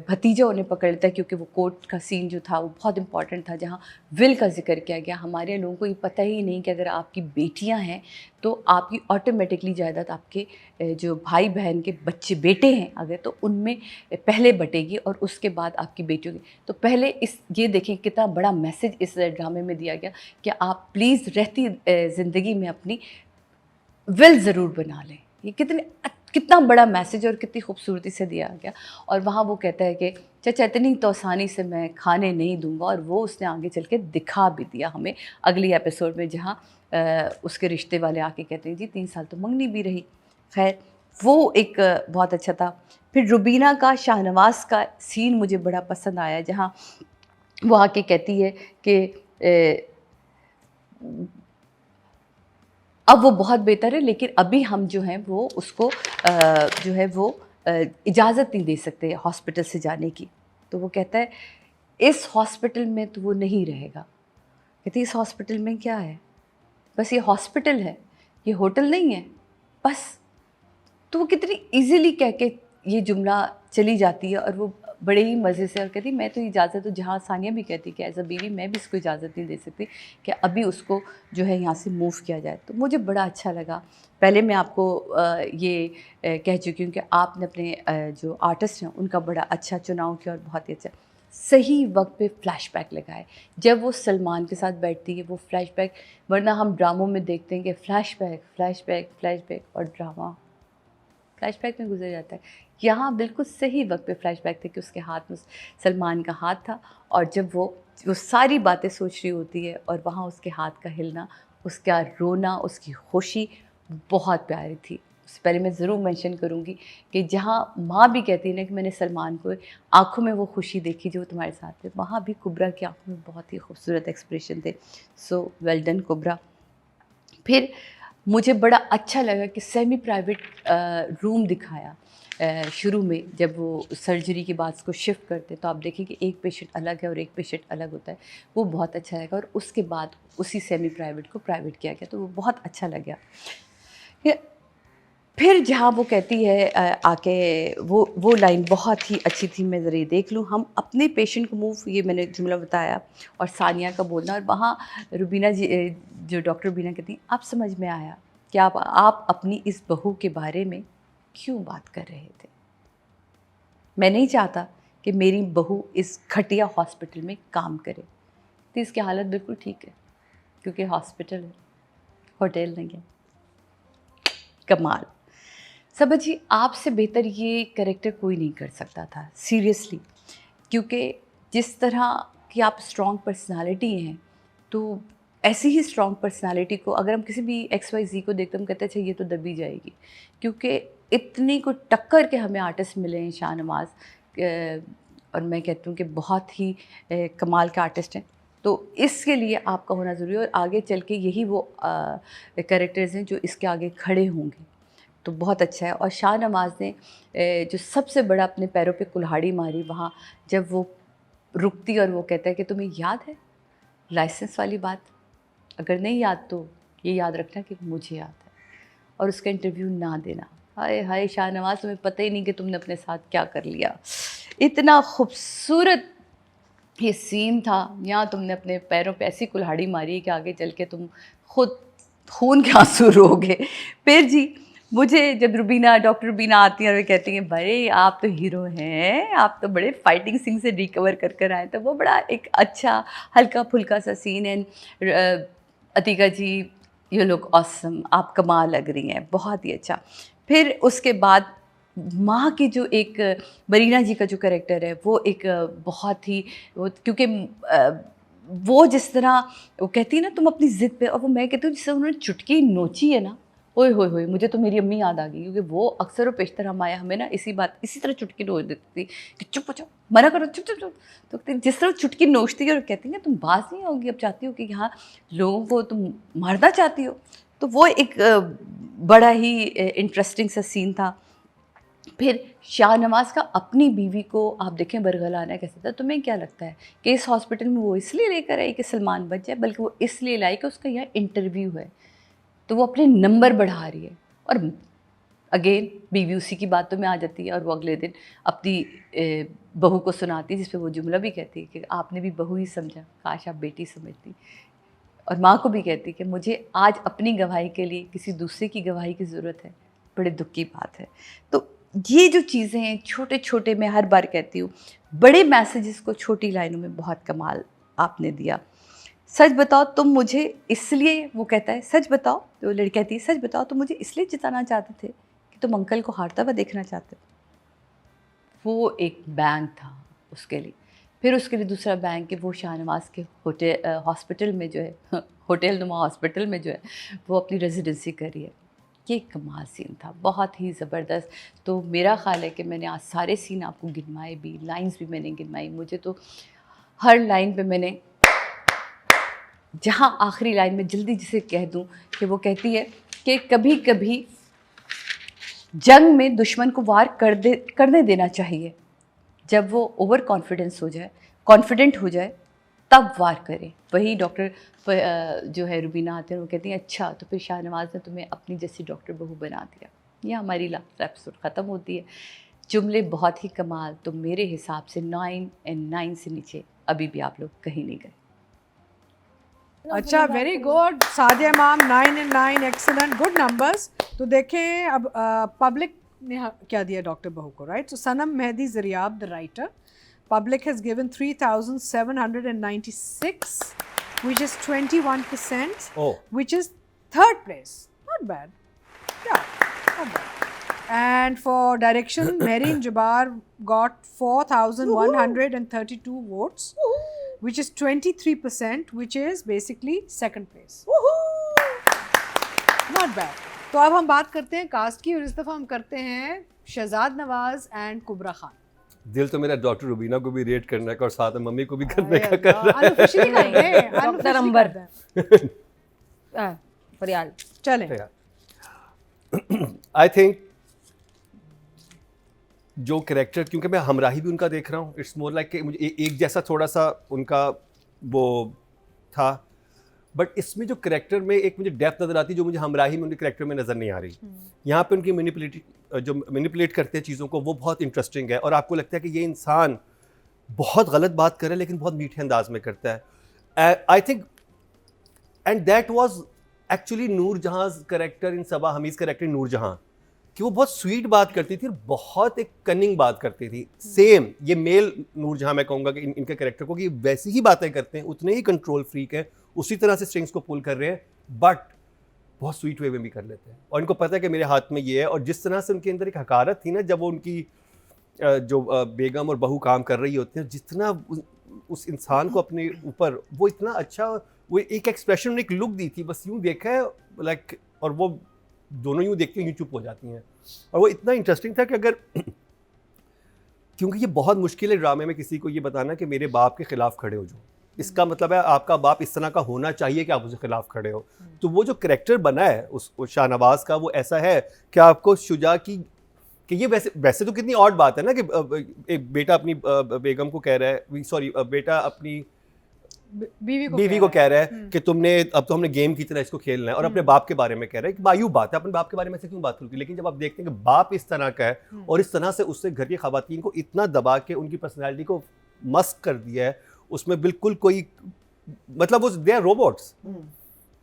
भतीजा उन्हें पकड़ लेता है, क्योंकि वो कोर्ट का सीन जो था वो बहुत इंपॉर्टेंट था, जहाँ विल का जिक्र किया गया। हमारे लोगों को ये पता ही नहीं कि अगर आपकी बेटियां हैं तो आपकी ऑटोमेटिकली जायदाद आपके जो भाई बहन के बच्चे बेटे हैं अगर, तो उनमें पहले बटेगी और उसके बाद आपकी बेटियों की। तो पहले ये देखें कितना बड़ा मैसेज इस ड्रामे में दिया गया कि आप प्लीज़ रहती ज़िंदगी में अपनी विल ज़रूर बना लें। ये कितना बड़ा मैसेज और कितनी खूबसूरती से दिया गया। और वहाँ वो कहता है कि चाचा इतनी तो आसानी से मैं खाने नहीं दूंगा, और वो उसने आगे चल के दिखा भी दिया हमें अगली एपिसोड में, जहाँ उसके रिश्ते वाले आके कहते हैं जी 3 साल तो मंगनी भी रही। खैर वो एक बहुत अच्छा था। फिर रुबीना का शाहनवाज़ का सीन मुझे बड़ा पसंद आया, जहाँ वो आके कहती है कि अब वो बहुत बेहतर है, लेकिन अभी हम जो हैं वो उसको जो है वो इजाज़त नहीं दे सकते हॉस्पिटल से जाने की। तो वो कहता है इस हॉस्पिटल में तो वो नहीं रहेगा। कहती है इस हॉस्पिटल में क्या है, बस ये हॉस्पिटल है, ये होटल नहीं है बस। तो वो कितनी इजीली कह के ये जुमला चली जाती है, और वो बड़े ही मज़े से और कहती मैं तो इजाज़त, तो जहाँ सानिया भी कहती कि एज अ बीवी मैं भी इसको इजाज़त नहीं दे सकती कि अभी उसको जो है यहाँ से मूव किया जाए। तो मुझे बड़ा अच्छा लगा। पहले मैं आपको ये कह चुकी हूँ कि आपने अपने जो आर्टिस्ट हैं उनका बड़ा अच्छा चुनाव किया, और बहुत ही अच्छा सही वक्त पे फ्लैशबैक लगाए। जब वो सलमान के साथ बैठती है वो फ्लैशबैक, वरना हम ड्रामों में देखते हैं कि फ्लैशबैक फ्लैशबैक फ्लैशबैक और ड्रामा फ्लैशबैक में गुजर जाता है। यहाँ बिल्कुल सही वक्त पे फ्लैशबैक थे कि उसके हाथ में सलमान का हाथ था, और जब वो सारी बातें सोच रही होती है और वहाँ उसके हाथ का हिलना, उसका रोना, उसकी खुशी बहुत प्यारी थी। उससे पहले मैं ज़रूर मेंशन करूँगी कि जहाँ माँ भी कहती है ना कि मैंने सलमान को आँखों में वो खुशी देखी जो तुम्हारे साथ है, वहाँ भी कुबरा की आँखों में बहुत ही खूबसूरत एक्सप्रेशन थे। So well done Kubra. फिर मुझे बड़ा अच्छा लगा कि सेमी प्राइवेट रूम दिखाया शुरू में, जब वो सर्जरी के बाद उसको शिफ्ट करते हैं तो आप देखें कि एक पेशेंट अलग है और एक पेशेंट अलग होता है, वो बहुत अच्छा लगा। और उसके बाद उसी सेमी प्राइवेट को प्राइवेट किया गया, तो वो बहुत अच्छा लगा। फिर जहाँ वो कहती है आके वो लाइन बहुत ही अच्छी थी, मैं ज़रा देख लूँ हम अपने पेशेंट को मूव, ये मैंने जुमला बताया, और सानिया का बोलना, और वहाँ रुबीना जी जो डॉक्टर रुबीना कहती आप समझ में आया कि आप अपनी इस बहू के बारे में क्यों बात कर रहे थे। मैं नहीं चाहता कि मेरी बहू इस घटिया हॉस्पिटल में काम करे। तो इसकी हालत बिल्कुल ठीक है, क्योंकि हॉस्पिटल है, होटल नहीं है। कमाल। सबा जी आपसे बेहतर ये कैरेक्टर कोई नहीं कर सकता था सीरियसली, क्योंकि जिस तरह की आप स्ट्रॉन्ग पर्सनालिटी हैं, तो ऐसी ही स्ट्रॉन्ग पर्सनालिटी को अगर हम किसी भी XYZ को देखते हम कहते हैं अच्छा ये तो दबी जाएगी, क्योंकि इतनी को टक्कर के हमें आर्टिस्ट मिले हैं शाहनवाज़, और मैं कहती हूँ कि बहुत ही कमाल के आर्टिस्ट हैं। तो इसके लिए आपका होना ज़रूरी है, और आगे चल के यही वो कैरेक्टर्स हैं जो इसके आगे खड़े होंगे, तो बहुत अच्छा है। और शाहनवाज़ ने जो सबसे बड़ा अपने पैरों पे कुल्हाड़ी मारी वहाँ, जब वो रुकती और वो कहता है कि तुम्हें याद है लाइसेंस वाली बात, अगर नहीं याद तो ये याद रखना कि मुझे याद है, और उसका इंटरव्यू ना देना। हाय हाय शाहनवाज़, तुम्हें पता ही नहीं कि तुमने अपने साथ क्या कर लिया। इतना खूबसूरत ये सीन था, यहाँ तुमने अपने पैरों पे ऐसी कुल्हाड़ी मारी कि आगे चल के तुम खुद खून के आंसू रोगे। फिर जी मुझे जब डॉक्टर रुबीना आती हैं और वे कहती हैं भाई आप तो हीरो हैं, आप तो बड़े फाइटिंग सीन से रिकवर कर आए, तो वो बड़ा एक अच्छा हल्का फुल्का सा सीन है। अतिका जी यू लुक ऑसम, आप कमाल लग रही हैं, बहुत ही अच्छा। फिर उसके बाद माँ की जो एक बरीना जी का जो कैरेक्टर है वो एक बहुत ही क्योंकि वो जिस तरह वो कहती है ना तुम अपनी ज़िद पे, और वो मैं कहती हूँ जिस तरह उन्होंने चुटकी नोची है ना, ओए होए होए, मुझे तो मेरी अम्मी याद आ गई, क्योंकि वो अक्सर और पेशतर हमें ना इसी तरह चुटकी नोच देती थी कि चुप हो जाओ, मना करो, चुप चुप चुप। तो जिस तरह चुटकी नोचती है और कहती है तुम बाज नहीं होगी, अब चाहती हो कि यहाँ लोगों को तुम मारना चाहती हो। तो वो एक बड़ा ही इंटरेस्टिंग सा सीन था। फिर शाहनवाज़ का अपनी बीवी को आप देखें बरगलाना कैसे था। तुम्हें क्या लगता है कि इस हॉस्पिटल में वो इसलिए लेकर आई कि सलमान बच जाए, बल्कि वो इसलिए लाई कि उसका यह इंटरव्यू है, तो वो अपने नंबर बढ़ा रही है। और अगेन बीवी उसी की बातों में आ जाती है और वो अगले दिन अपनी बहू को सुनाती है, जिस पे वो जुमला भी कहती है कि आपने भी बहू ही समझा, काश आप बेटी समझती। और माँ को भी कहती कि मुझे आज अपनी गवाही के लिए किसी दूसरे की गवाही की ज़रूरत है, बड़े दुख की बात है। तो ये जो चीज़ें हैं छोटे छोटे, मैं हर बार कहती हूँ, बड़े मैसेजेस को छोटी लाइनों में बहुत कमाल आपने दिया। सच बताओ तुम मुझे इसलिए, वो कहता है सच बताओ, तो वो लड़की कहती है सच बताओ तुम मुझे इसलिए जिताना चाहते थे कि तुम अंकल को हारता हुआ देखना चाहते थे। वो एक बैंक था उसके लिए। फिर उसके लिए दूसरा बैंक कि वो शाहनवाज के हॉस्पिटल में जो है, होटल नुमा हॉस्पिटल में जो है वो अपनी रेजिडेंसी करी है। ये कमाल सीन था, बहुत ही ज़बरदस्त। तो मेरा ख्याल है कि मैंने आज सारे सीन आपको गिनवाए भी, लाइंस भी मैंने गिनवाई। मुझे तो हर लाइन पे मैंने, जहाँ आखिरी लाइन में जल्दी जिसे कह दूँ कि वो कहती है कि कभी कभी जंग में दुश्मन को वार करने देना चाहिए, जब वो ओवर कॉन्फिडेंट हो जाए तब वार करे। वही डॉक्टर जो है रुबीना आते हैं, वो कहती हैं अच्छा तो फिर शाहनवाज ने तुम्हें अपनी जैसी डॉक्टर बहू बना दिया। ये हमारी लास्ट एपिसोड ख़त्म होती है। जुमले बहुत ही कमाल। तो मेरे हिसाब से 9 and 9 से नीचे अभी भी आप लोग कहीं नहीं गए। अच्छा, very good Sadia ma'am, 9 and 9, excellent, good numbers. तो देखें अब पब्लिक ने क्या दिया डॉक्टर बहू को, right? So Sanam Mehdi Zariyab the writer, public has given 3,796, which is 21%, which is third place. Not bad. Yeah, not bad. And for direction, Mehreen Jabbar got 4,132 votes, which is 23%, which is basically second place. Not bad. तो अब हम बात करते हैं cast की, और इस दफ़ा हम करते हैं शहजाद नवाज एंड कुबरा खान। दिल तो मेरा डॉक्टर रुबीना को भी रेट करने का और साथ में मम्मी को भी करने का कर रहा है। अनऑफिशियली करेंगे, डॉक्टर अंबर फरियाल चलें। आई थिंक जो कैरेक्टर, क्योंकि मैं हमराही भी उनका देख रहा हूँ, इट्स मोर लाइक कि मुझे एक जैसा थोड़ा सा उनका वो था, बट इसमें जो कैरेक्टर में एक मुझे डेप्थ नज़र आती है जो मुझे हमराही में उनके कैरेक्टर में नज़र नहीं आ रही। यहाँ पे उनकी मैनिपुलेट करते हैं चीज़ों को, वो बहुत इंटरेस्टिंग है। और आपको लगता है कि ये इंसान बहुत गलत बात करे लेकिन बहुत मीठे अंदाज में करता है। I think and that was actually Noorjahan character in Saba Hameed's character Noorjahan, कि वो बहुत स्वीट बात करती थी और बहुत एक कनिंग बात करती थी। सेम ये मेल नूरजहां, मैं कहूँगा कि इनके कैरेक्टर को कि वैसी ही बातें करते हैं, उतने ही कंट्रोल फ्रीक है, उसी तरह से स्ट्रिंग्स को पुल कर रहे हैं, बट बहुत स्वीट वे में भी कर लेते हैं। और इनको पता है कि मेरे हाथ में ये है। और जिस तरह से उनके अंदर एक हकारत थी ना, जब वो उनकी जो बेगम और बहू काम कर रही होती हैं, जितना उस इंसान को अपने ऊपर वो इतना अच्छा, वो एक एक्सप्रेशन, एक लुक दी थी, बस यूँ देखा है लाइक, और वो दोनों यूँ देखती हैं, यूँ चुप हो जाती हैं। और वो इतना इंटरेस्टिंग था कि अगर क्योंकि ये बहुत मुश्किल है ड्रामे में किसी को ये बताना कि मेरे बाप के खिलाफ खड़े हो जाओ। इसका मतलब है आपका बाप इस तरह का होना चाहिए कि आप उसके खिलाफ खड़े हो। तो वो जो कैरेक्टर बना है उस शाहनवाज का, वो ऐसा है कि आपको शुजा की कि ये वैसे तो कितनी ऑड बात है ना कि एक बेटा अपनी बेगम को कह रहा है, सॉरी बेटा अपनी बीवी को कह रहा है कि तुमने अब तो हमने गेम की तरह इसको खेलना है, और अपने बाप के बारे में कह रहा है कि मायूब बात है, अपने बाप के बारे में से क्यों बात होगी। लेकिन जब आप देखते हैं कि बाप इस तरह का है और इस तरह से उससे घर की खवातीन को इतना दबा के उनकी पर्सनैलिटी को मस्क कर दिया है, उसमें बिल्कुल कोई मतलब वो दे आर रोबोट्स।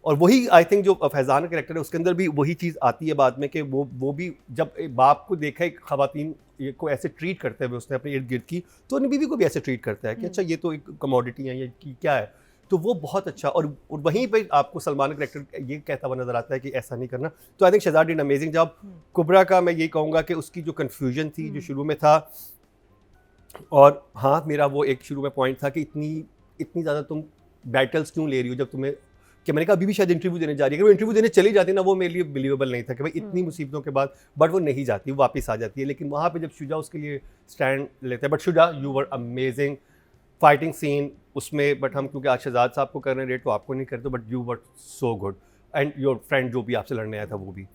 और वही आई थिंक जो फैज़ान का कैरेक्टर है उसके अंदर भी वही चीज़ आती है बाद में कि वो भी जब बाप को देखा एक खवातीन को ऐसे ट्रीट करते हुए उसने अपने इर्द गिर्द की, तो अपनी बीवी को भी ऐसे ट्रीट करता है कि अच्छा ये तो एक कमोडिटी है, ये क्या है। तो वो बहुत अच्छा, और वहीं पे आपको सलमान का कैरेक्टर ये कहता हुआ नजर आता है कि ऐसा नहीं करना। तो I think Shahzad did amazing job. Kubra का मैं ये कहूँगा कि उसकी जो कन्फ्यूजन थी जो शुरू में था, और हाँ मेरा वो एक शुरू में पॉइंट था कि इतनी ज़्यादा तुम बैटल्स क्यों ले रही हो, जब तुम्हें कि मैंने कहा अभी भी शायद इंटरव्यू देने जा रही है। अगर वो इंटरव्यू देने चली जाती ना, वो मेरे लिए बिलीवेबल नहीं था कि भाई इतनी मुसीबतों के बाद, बट वो नहीं जाती, वो वापस आ जाती है। लेकिन वहाँ पे जब शुजा उसके लिए स्टैंड लेते हैं, but Shuja you were amazing fighting scene उसमें, बट हम क्योंकि आज शहजाद साहब को कर रहे हैं रेट, तो आपको नहीं करते, but you were so good. And your friend जो भी आपसे लड़ने आया था वो भी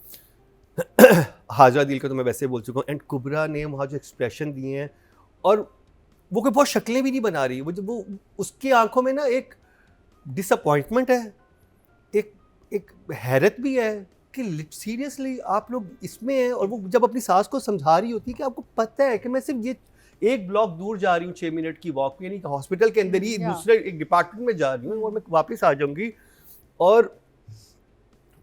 हाजरा दिल का तो मैं वैसे बोल चुका हूँ। एंड कुबरा ने वहाँ जो एक्सप्रेशन दिए हैं, और वो कोई बहुत शक्लें भी नहीं बना रही, वो उसकी आंखों में ना एक डिसअपॉइंटमेंट है, एक हैरत भी है, कि सीरियसली आप लोग इसमें हैं, और वो जब अपनी सास को समझा रही होती है कि आपको पता है कि मैं सिर्फ ये एक ब्लॉक दूर जा रही हूँ 6 मिनट की वॉक पे, यानी हॉस्पिटल के अंदर ही Yeah. दूसरे एक डिपार्टमेंट में जा रही हूँ और मैं वापस आ जाऊंगी। और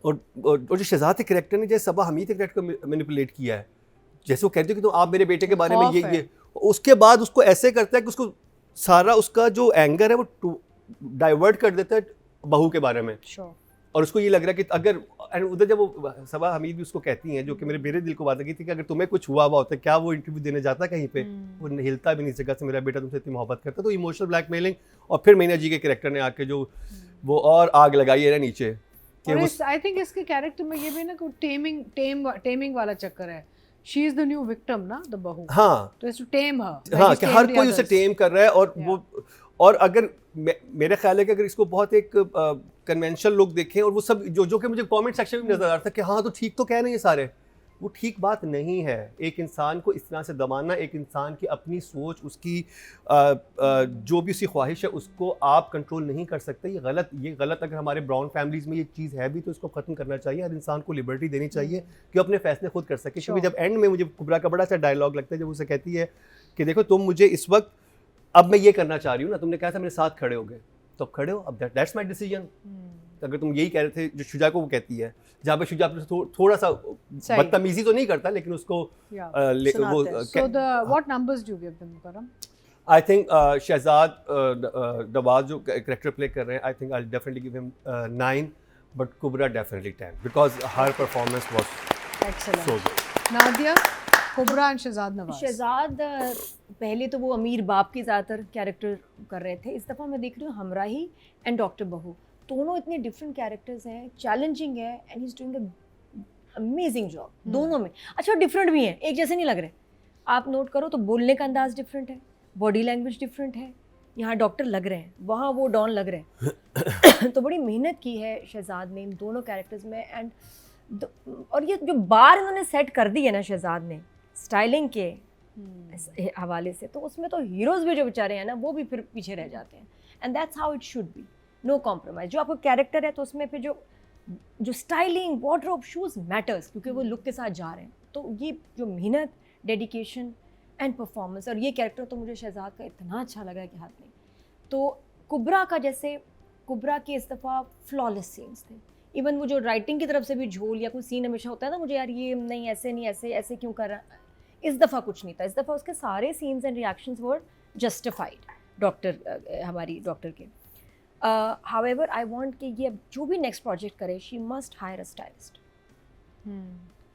जो शहजाद के कैरेक्टर ने जैसे सबा हमीद के कैरेक्टर को मैनिपुलेट किया है, जैसे वो कहती है कि तो आप मेरे बेटे के बारे में खौफ है। ये उसके बाद उसको ऐसे करता है कि उसको सारा उसका जो एंगर है वो डाइवर्ट कर देता है बहू के बारे में। Sure. और उसको ये लग रहा है कि अगर उधर जब वो सबा हमीद भी उसको कहती हैं, जो कि मेरे दिल को बात लगी थी कि अगर तुम्हें कुछ हुआ होता क्या वो इंटरव्यू देने जाता कहीं पे, वो हिलता भी नहीं सका से मेरा बेटा तुमसे इतनी मोहब्बत करता। तो इमोशनल ब्लैकमेलिंग, और फिर मीना जी के कैरेक्टर ने आके जो वो और आग लगाई है ना नीचे कि और वो आई थिंक इसके कैरेक्टर में ये भी ना कोई टेमिंग वाला चक्कर है। She is the new victim ना, द बहू। हाँ तो टू टेम हर, हाँ कि हर कोई उसे टेम कर रहा है। और वो और अगर मेरा ख्याल है कि अगर इसको बहुत एक कन्वेंशनल लोग देखें, और वो सब जो कि मुझे कमेंट सेक्शन में नजर आ रहा था कि हाँ तो ठीक तो कह रहे हैं ये सारे, वो ठीक बात नहीं है। एक इंसान को इस तरह से दबाना, एक इंसान की अपनी सोच, उसकी जो भी उसकी ख्वाहिश है उसको आप कंट्रोल नहीं कर सकते। ये गलत अगर हमारे ब्राउन फैमिलीज में ये चीज़ है भी तो इसको ख़त्म करना चाहिए। हर इंसान को लिबर्टी देनी चाहिए कि अपने फैसले खुद कर सके। क्योंकि जब एंड में मुझे कुबरा का बड़ा सा डायलॉग लगता है जब उसे कहती है कि देखो तुम मुझे इस वक्त, अब मैं ये करना चाह रही हूँ ना, तुमने कहा था मेरे साथ खड़े हो गए तो अब खड़े हो, अब दैट्स माई डिसीजन। अगर तुम यही कह रहे थे, जो शुजा को वो कहती है, जहाँ पे शुजा थोड़ा सा बदतमीजी तो नहीं करता लेकिन उसको वो so the what numbers do you give them Karam? I think Shahzad Nawaz जो कैरेक्टर प्ले कर रहे हैं, I think I definitely give him 9, but Kubra definitely 10 because her performance was excellent. So good. Nadia, Kubra and Shahzad Nawaz. Shahzad पहले तो वो अमीर बाप के ज़्यादातर कैरेक्टर कर रहे थे, इस दफ़ा मैं देख रही हूँ हमराही एंड डॉक्टर बहू, दोनों इतने डिफरेंट कैरेक्टर्स हैं, चैलेंजिंग है, and he is doing a amazing job दोनों में। अच्छा डिफरेंट भी हैं, एक जैसे नहीं लग रहे। आप नोट करो तो बोलने का अंदाज डिफरेंट है, बॉडी लैंग्वेज डिफरेंट है। यहाँ डॉक्टर लग रहे हैं, वहाँ वो डॉन लग रहे हैं। तो बड़ी मेहनत की है शहजाद ने इन दोनों कैरेक्टर्स में। एंड और ये जो बार इन्होंने सेट कर दी है ना शहजाद ने स्टाइलिंग के हवाले से, तो उसमें तो हीरोज़ भी जो बेचारे हैं ना वो भी फिर पीछे रह जाते हैं। And that's how it should be, no compromise. जो आपका कैरेक्टर है तो उसमें फिर जो स्टाइलिंग, वार्डरोब, शूज़ मैटर्स, क्योंकि वो लुक के साथ जा रहे हैं। तो ये जो मेहनत, डेडिकेशन एंड परफॉर्मेंस, और ये कैरेक्टर तो मुझे शहजाद का इतना अच्छा लगा कि हाथ नहीं। तो कुबरा का, जैसे कुबरा के इस दफ़ा फ्लॉलेस सीन्स थे। इवन वो जो राइटिंग की तरफ से भी झोल या कोई सीन हमेशा होता है ना, मुझे यार ये नहीं ऐसे नहीं, ऐसे क्यों कर रहा, इस दफ़ा कुछ नहीं था। इस दफ़ा उसके सारे scenes and reactions were justified doctor, हमारी डॉक्टर के। हाउएवर आई वांट कि ये जो भी नेक्स्ट प्रोजेक्ट करे, she must higher a stylist,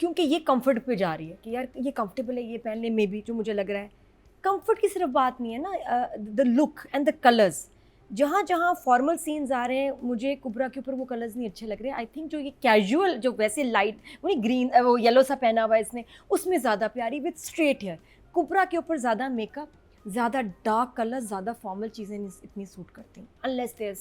क्योंकि ये कंफर्ट पे जा रही है कि यार ये कंफर्टेबल है, ये पहनने में भी जो मुझे लग रहा है। कंफर्ट की सिर्फ बात नहीं है ना, the look and the colours. जहाँ जहाँ फॉर्मल सीन्स आ रहे हैं, मुझे कुबरा के ऊपर वो कलर्स नहीं अच्छे लग रहे। आई थिंक जो ये कैजुअल, जो वैसे लाइट, वो नहीं ग्रीन, वो येलो सा पहना हुआ है इसने, उसमें ज़्यादा प्यारी विद स्ट्रेट हेयर। कुबरा के ऊपर ज़्यादा मेकअप, ज़्यादा डार्क कलर, ज़्यादा फॉर्मल चीज़ें इतनी सूट करती हैं, अनलेस देयर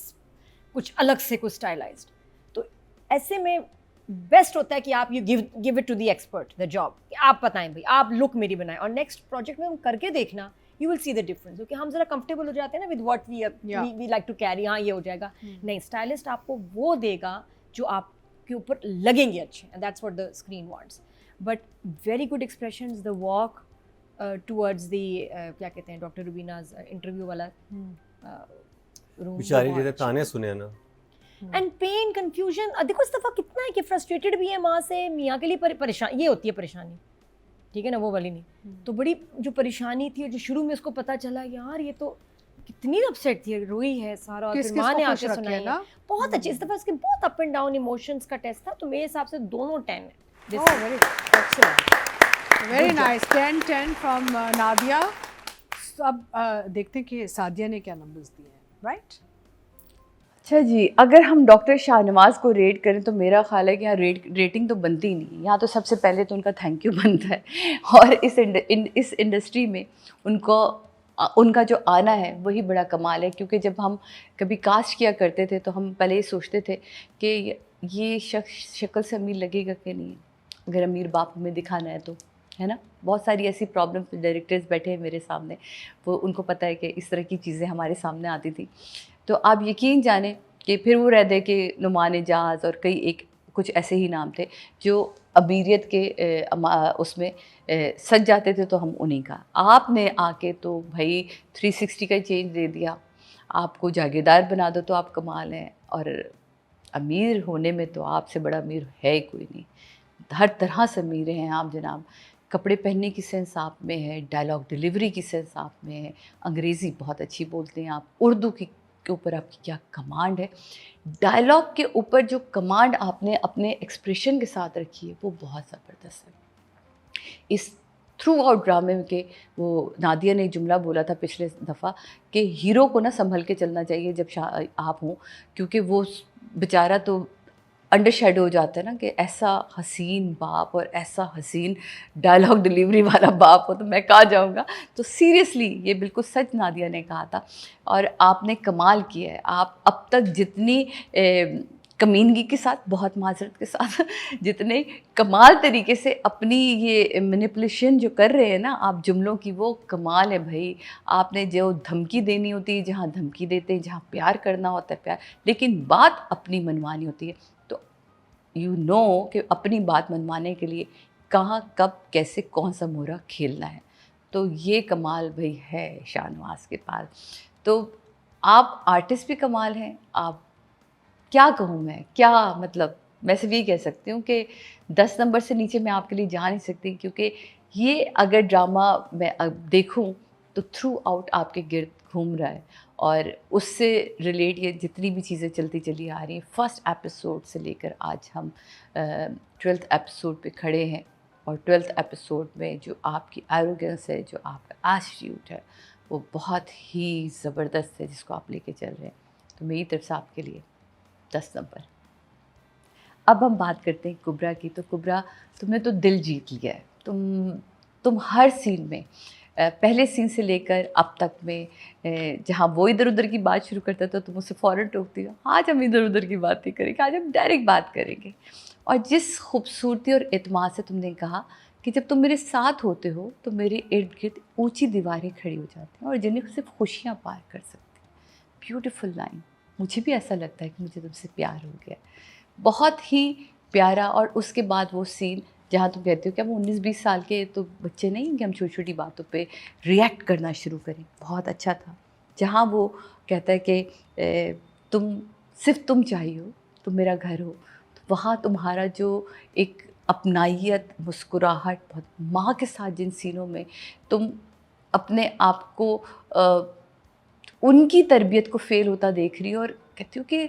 कुछ अलग से कुछ स्टाइलाइज्ड। तो ऐसे में बेस्ट होता है कि आप you give it to the expert the job, आप बताएं भाई, आप लुक मेरी बनाएं, और नेक्स्ट प्रोजेक्ट में हम करके देखना, you will see the difference. क्योंकि हम जरा कंफर्टेबल हो जाते हैं ना with what we like to carry, हाँ ये हो जाएगा। नहीं, स्टाइलिस्ट आपको वो देगा जो आपके ऊपर लगेंगे अच्छे, and that's what the screen wants. But very good expressions, the walk towards the क्या कहते हैं, डॉक्टर रुबीनाज इंटरव्यू वाला रूम, बेचारी जैसे ताने सुने ना, एंड पेन, कंफ्यूजन। देखो इस दफ़ा कितना है कि फ्रस्ट्रेटेड भी है माँ से, मियाँ के लिए परेशान, ये होती है परेशानी, ठीक है ना, वो वाली नहीं। तो बड़ी जो परेशानी थी, जो शुरू में उसको पता चला यार ये तो कितनी अपसेट थी, रोई है सारा, और फिर माँ ने आके सुनाई ना, बहुत अच्छी। इस दफ़ा इसके बहुत अप एंड डाउन इमोशंस का टेस्ट था, तो मेरे हिसाब से दोनों 10 है। Very nice, 10 from Nadia. अब देखते हैं कि सादिया ने क्या नंबर्स दिए हैं, राइट? अच्छा जी, अगर हम डॉक्टर शाहनवाज को रेट करें तो मेरा ख्याल है कि यहाँ रेटिंग तो बनती ही नहीं। यहाँ तो सबसे पहले तो उनका थैंक यू बनता है, और इस इंडस्ट्री में उनका जो आना है वही बड़ा कमाल है। क्योंकि जब हम कभी कास्ट किया करते थे तो हम पहले ये सोचते थे कि ये शख्स शक्ल से अमीर लगेगा कि नहीं, अगर अमीर बाप हमें दिखाना है तो, है ना। बहुत सारी ऐसी प्रॉब्लम्स, डायरेक्टर्स बैठे हैं मेरे सामने, वो उनको पता है कि इस तरह की चीज़ें हमारे सामने आती थी। तो आप यकीन जाने कि फिर वो रहते कि नुमान एजाज और कुछ ऐसे ही नाम थे जो अमीरियत के उसमें सज जाते थे, तो हम उन्हीं का। आपने आके तो भाई 360 का चेंज दे दिया। आपको जागीरदार बना दो तो आप कमाल हैं, और अमीर होने में तो आपसे बड़ा अमीर है ही कोई नहीं। हर तरह से अमीर हैं आप जनाब। कपड़े पहनने की सेंस आप में है, डायलॉग डिलीवरी की सेंस आप में है, अंग्रेज़ी बहुत अच्छी बोलते हैं आप, उर्दू के ऊपर आपकी क्या कमांड है, डायलॉग के ऊपर जो कमांड आपने अपने एक्सप्रेशन के साथ रखी है वो बहुत ज़बरदस्त है। इस थ्रू आउट ड्रामे के वो नादिया ने एक जुमला बोला था पिछले दफ़ा कि हीरो को ना संभल के चलना चाहिए जब आप हों, क्योंकि वो बेचारा तो अंडर शेडो हो जाता है ना, कि ऐसा हसीन बाप और ऐसा हसीन डायलॉग डिलीवरी वाला बाप हो तो मैं कहाँ जाऊँगा। तो सीरियसली ये बिल्कुल सच नादिया ने कहा था, और आपने कमाल किया है। आप अब तक जितनी कमीनगी के साथ, बहुत माजरत के साथ, जितने कमाल तरीके से अपनी ये मैनिपुलेशन जो कर रहे हैं ना आप जुमलों की, वो कमाल है भाई। आपने जो धमकी देनी होती है जहाँ धमकी देते हैं, जहाँ प्यार करना होता है प्यार, लेकिन बात अपनी मनवानी होती है। तो यू नो कि अपनी बात मनवाने के लिए कहाँ कब कैसे कौन सा मोहरा खेलना है। तो ये कमाल भाई है शाहनवाज के पास। तो आप आर्टिस्ट भी कमाल हैं। आप क्या कहूँ मैं, क्या मतलब, मैं सिर्फ ये कह सकती हूँ कि 10 नंबर से नीचे मैं आपके लिए जा नहीं सकती, क्योंकि ये अगर ड्रामा मैं अब देखूँ तो थ्रू आउट आपके गिर्द घूम रहा है, और उससे रिलेट ये जितनी भी चीज़ें चलती चली आ रही हैं, फर्स्ट एपिसोड से लेकर आज हम 12th एपिसोड पे खड़े हैं, और 12th एपिसोड में जो आपकी एरोगेंस है, जो आपका एटीट्यूड है, वो बहुत ही ज़बरदस्त है जिसको आप लेके चल रहे हैं। तो मेरी तरफ से आपके लिए 10 नंबर। अब हम बात करते हैं कुब्रा की। तो कुब्रा, तुमने तो दिल जीत लिया है। तुम हर सीन में, पहले सीन से लेकर अब तक में, जहाँ वो इधर उधर की बात शुरू करता था तुम उससे फ़ौरन टोकती हो, आज हम इधर उधर की बात नहीं करेंगे, आज हम डायरेक्ट बात करेंगे। और जिस खूबसूरती और एतमाद से तुमने कहा कि जब तुम मेरे साथ होते हो तो मेरे इर्द गिर्द ऊँची दीवारें खड़ी हो जाती हैं और जिन्हें सिर्फ खुशियाँ पार कर सकती हैं। Beautiful line. मुझे भी ऐसा लगता है कि मुझे तुमसे प्यार हो गया, बहुत ही प्यारा। और उसके बाद वो सीन जहाँ तुम कहते हो कि हम 19-20 साल के तो बच्चे नहीं हैं कि हम छोटी छोटी बातों पे रिएक्ट करना शुरू करें, बहुत अच्छा था। जहाँ वो कहता है कि सिर्फ तुम चाहिए हो, तुम मेरा घर हो, तो वहाँ तुम्हारा जो एक अपनाइयत, मुस्कुराहट, बहुत माँ के साथ जिन सीनों में तुम अपने आप को उनकी तरबियत को फ़ेल होता देख रही हो, और कहती हो कि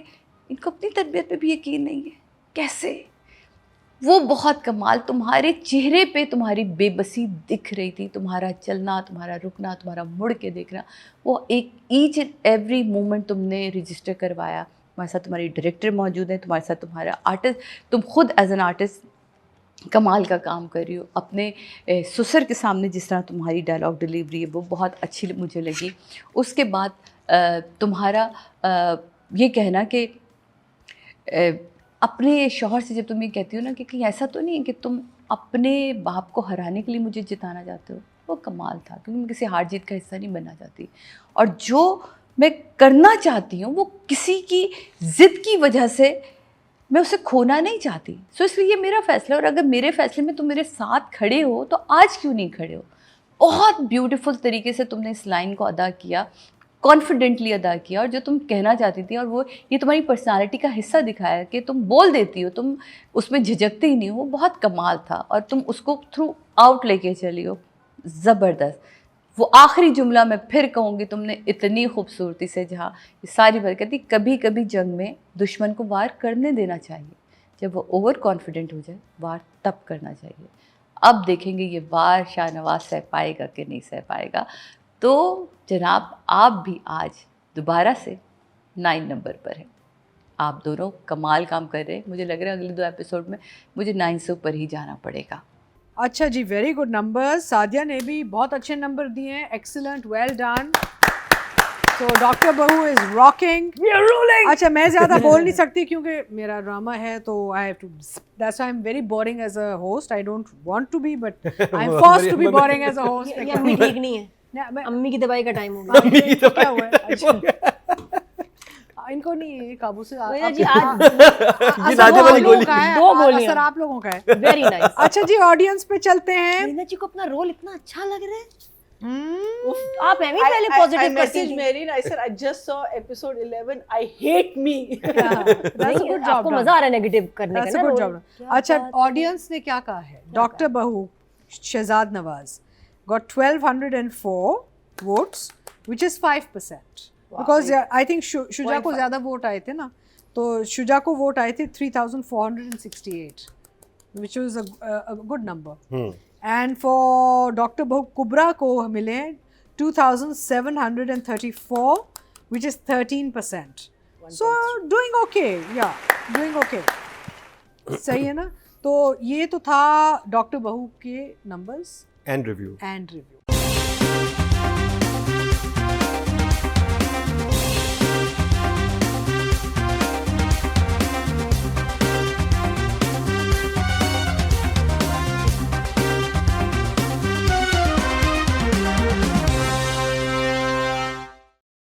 इनको अपनी तरबियत पे भी यकीन नहीं है, कैसे। वो बहुत कमाल, तुम्हारे चेहरे पे तुम्हारी बेबसी दिख रही थी, तुम्हारा चलना, तुम्हारा रुकना, तुम्हारा मुड़ के देखना, वो एक ईच एंड एवरी मोमेंट तुमने रजिस्टर करवाया। तुम्हारे साथ तुम्हारी डायरेक्टर मौजूद है, तुम्हारे साथ तुम्हारा आर्टिस्ट, तुम खुद एज एन आर्टिस्ट कमाल का काम कर रही हो। अपने ससुर के सामने जिस तरह तुम्हारी डायलॉग डिलीवरी है वो बहुत अच्छी मुझे लगी। उसके बाद तुम्हारा ये कहना कि अपने शौहर से जब तुम ये कहती हो ना कि कहीं ऐसा तो नहीं है कि तुम अपने बाप को हराने के लिए मुझे जिताना चाहते हो, वो कमाल था, क्योंकि मैं किसी हार जीत का हिस्सा नहीं बनना चाहती, और जो मैं करना चाहती हूँ वो किसी की ज़िद की वजह से मैं उसे खोना नहीं चाहती। सो इसलिए ये मेरा फ़ैसला, और अगर मेरे फ़ैसले में तुम मेरे साथ खड़े हो तो आज क्यों नहीं खड़े हो। बहुत ब्यूटीफुल तरीके से तुमने इस लाइन को अदा किया, कॉन्फिडेंटली अदा किया, और जो तुम कहना चाहती थी, और वो ये तुम्हारी पर्सनालिटी का हिस्सा दिखाया कि तुम बोल देती हो, तुम उसमें झिझकते ही नहीं हो, वो बहुत कमाल था, और तुम उसको थ्रू आउट लेके चली हो, ज़बरदस्त। वो आखिरी जुमला मैं फिर कहूँगी, तुमने इतनी खूबसूरती से, जहाँ ये सारी बात कहती, कभी कभी जंग में दुश्मन को वार करने देना चाहिए, जब वो ओवर कॉन्फिडेंट हो जाए वार तब करना चाहिए। अब देखेंगे ये वार शाहनवाज सह पाएगा कि नहीं सह पाएगा। तो जनाब, आप भी आज दोबारा से 9 नंबर पर हैं। आप दोनों कमाल काम कर रहे हैं। मुझे लग रहा है अगले 2 एपिसोड में मुझे 9 से ऊपर ही जाना पड़ेगा। अच्छा जी, वेरी गुड नंबर। सादिया ने भी बहुत अच्छे नंबर दिए हैं, एक्सीलेंट, वेल डन। तो डॉक्टर बहू is rocking, we are ruling. अच्छा, मैं ज़्यादा बोल नहीं सकती क्योंकि मेरा ड्रामा है, तो I have to, that's why I am very boring as a host. I don't want to be, but I am forced to be boring as a host. ये अम्मी ठीक नहीं है, मैं अम्मी की दवाई का टाइम हो गया। क्या हुआ है? अच्छा, इनको नहीं है काबू से मीना जी आज ये नादे वाली गोली। दो गोलियां। असर आप लोगों का है। Very nice. अच्छा जी, ऑडियंस पे चलते हैं। मीना जी को अपना रोल इतना अच्छा लग रहा है। हम्म, आप एमी I- पहले I पॉजिटिव करती messaged थी। Marine. I said I just saw episode 11. I hate me. that's a नहीं, good job आपको done. मजा आ रहा है नेगेटिव करने That's का a ना good रोल। job. क्या अच्छा, बात है। ऑडियंस ने क्या कहा है? डॉक्टर बहू Shahzad Nawaz got 1204 votes, which is 5%. Because I think Shuja को ज़्यादा वोट आए थे ना, तो शुजा को वोट आए थे 3,468, which was a good number. And for doctor बहू कुबरा को मिले 2,734, which is 13%. So doing okay, yeah, doing okay. सही है ना? तो ये तो था डॉक्टर बहू के numbers and review. And review.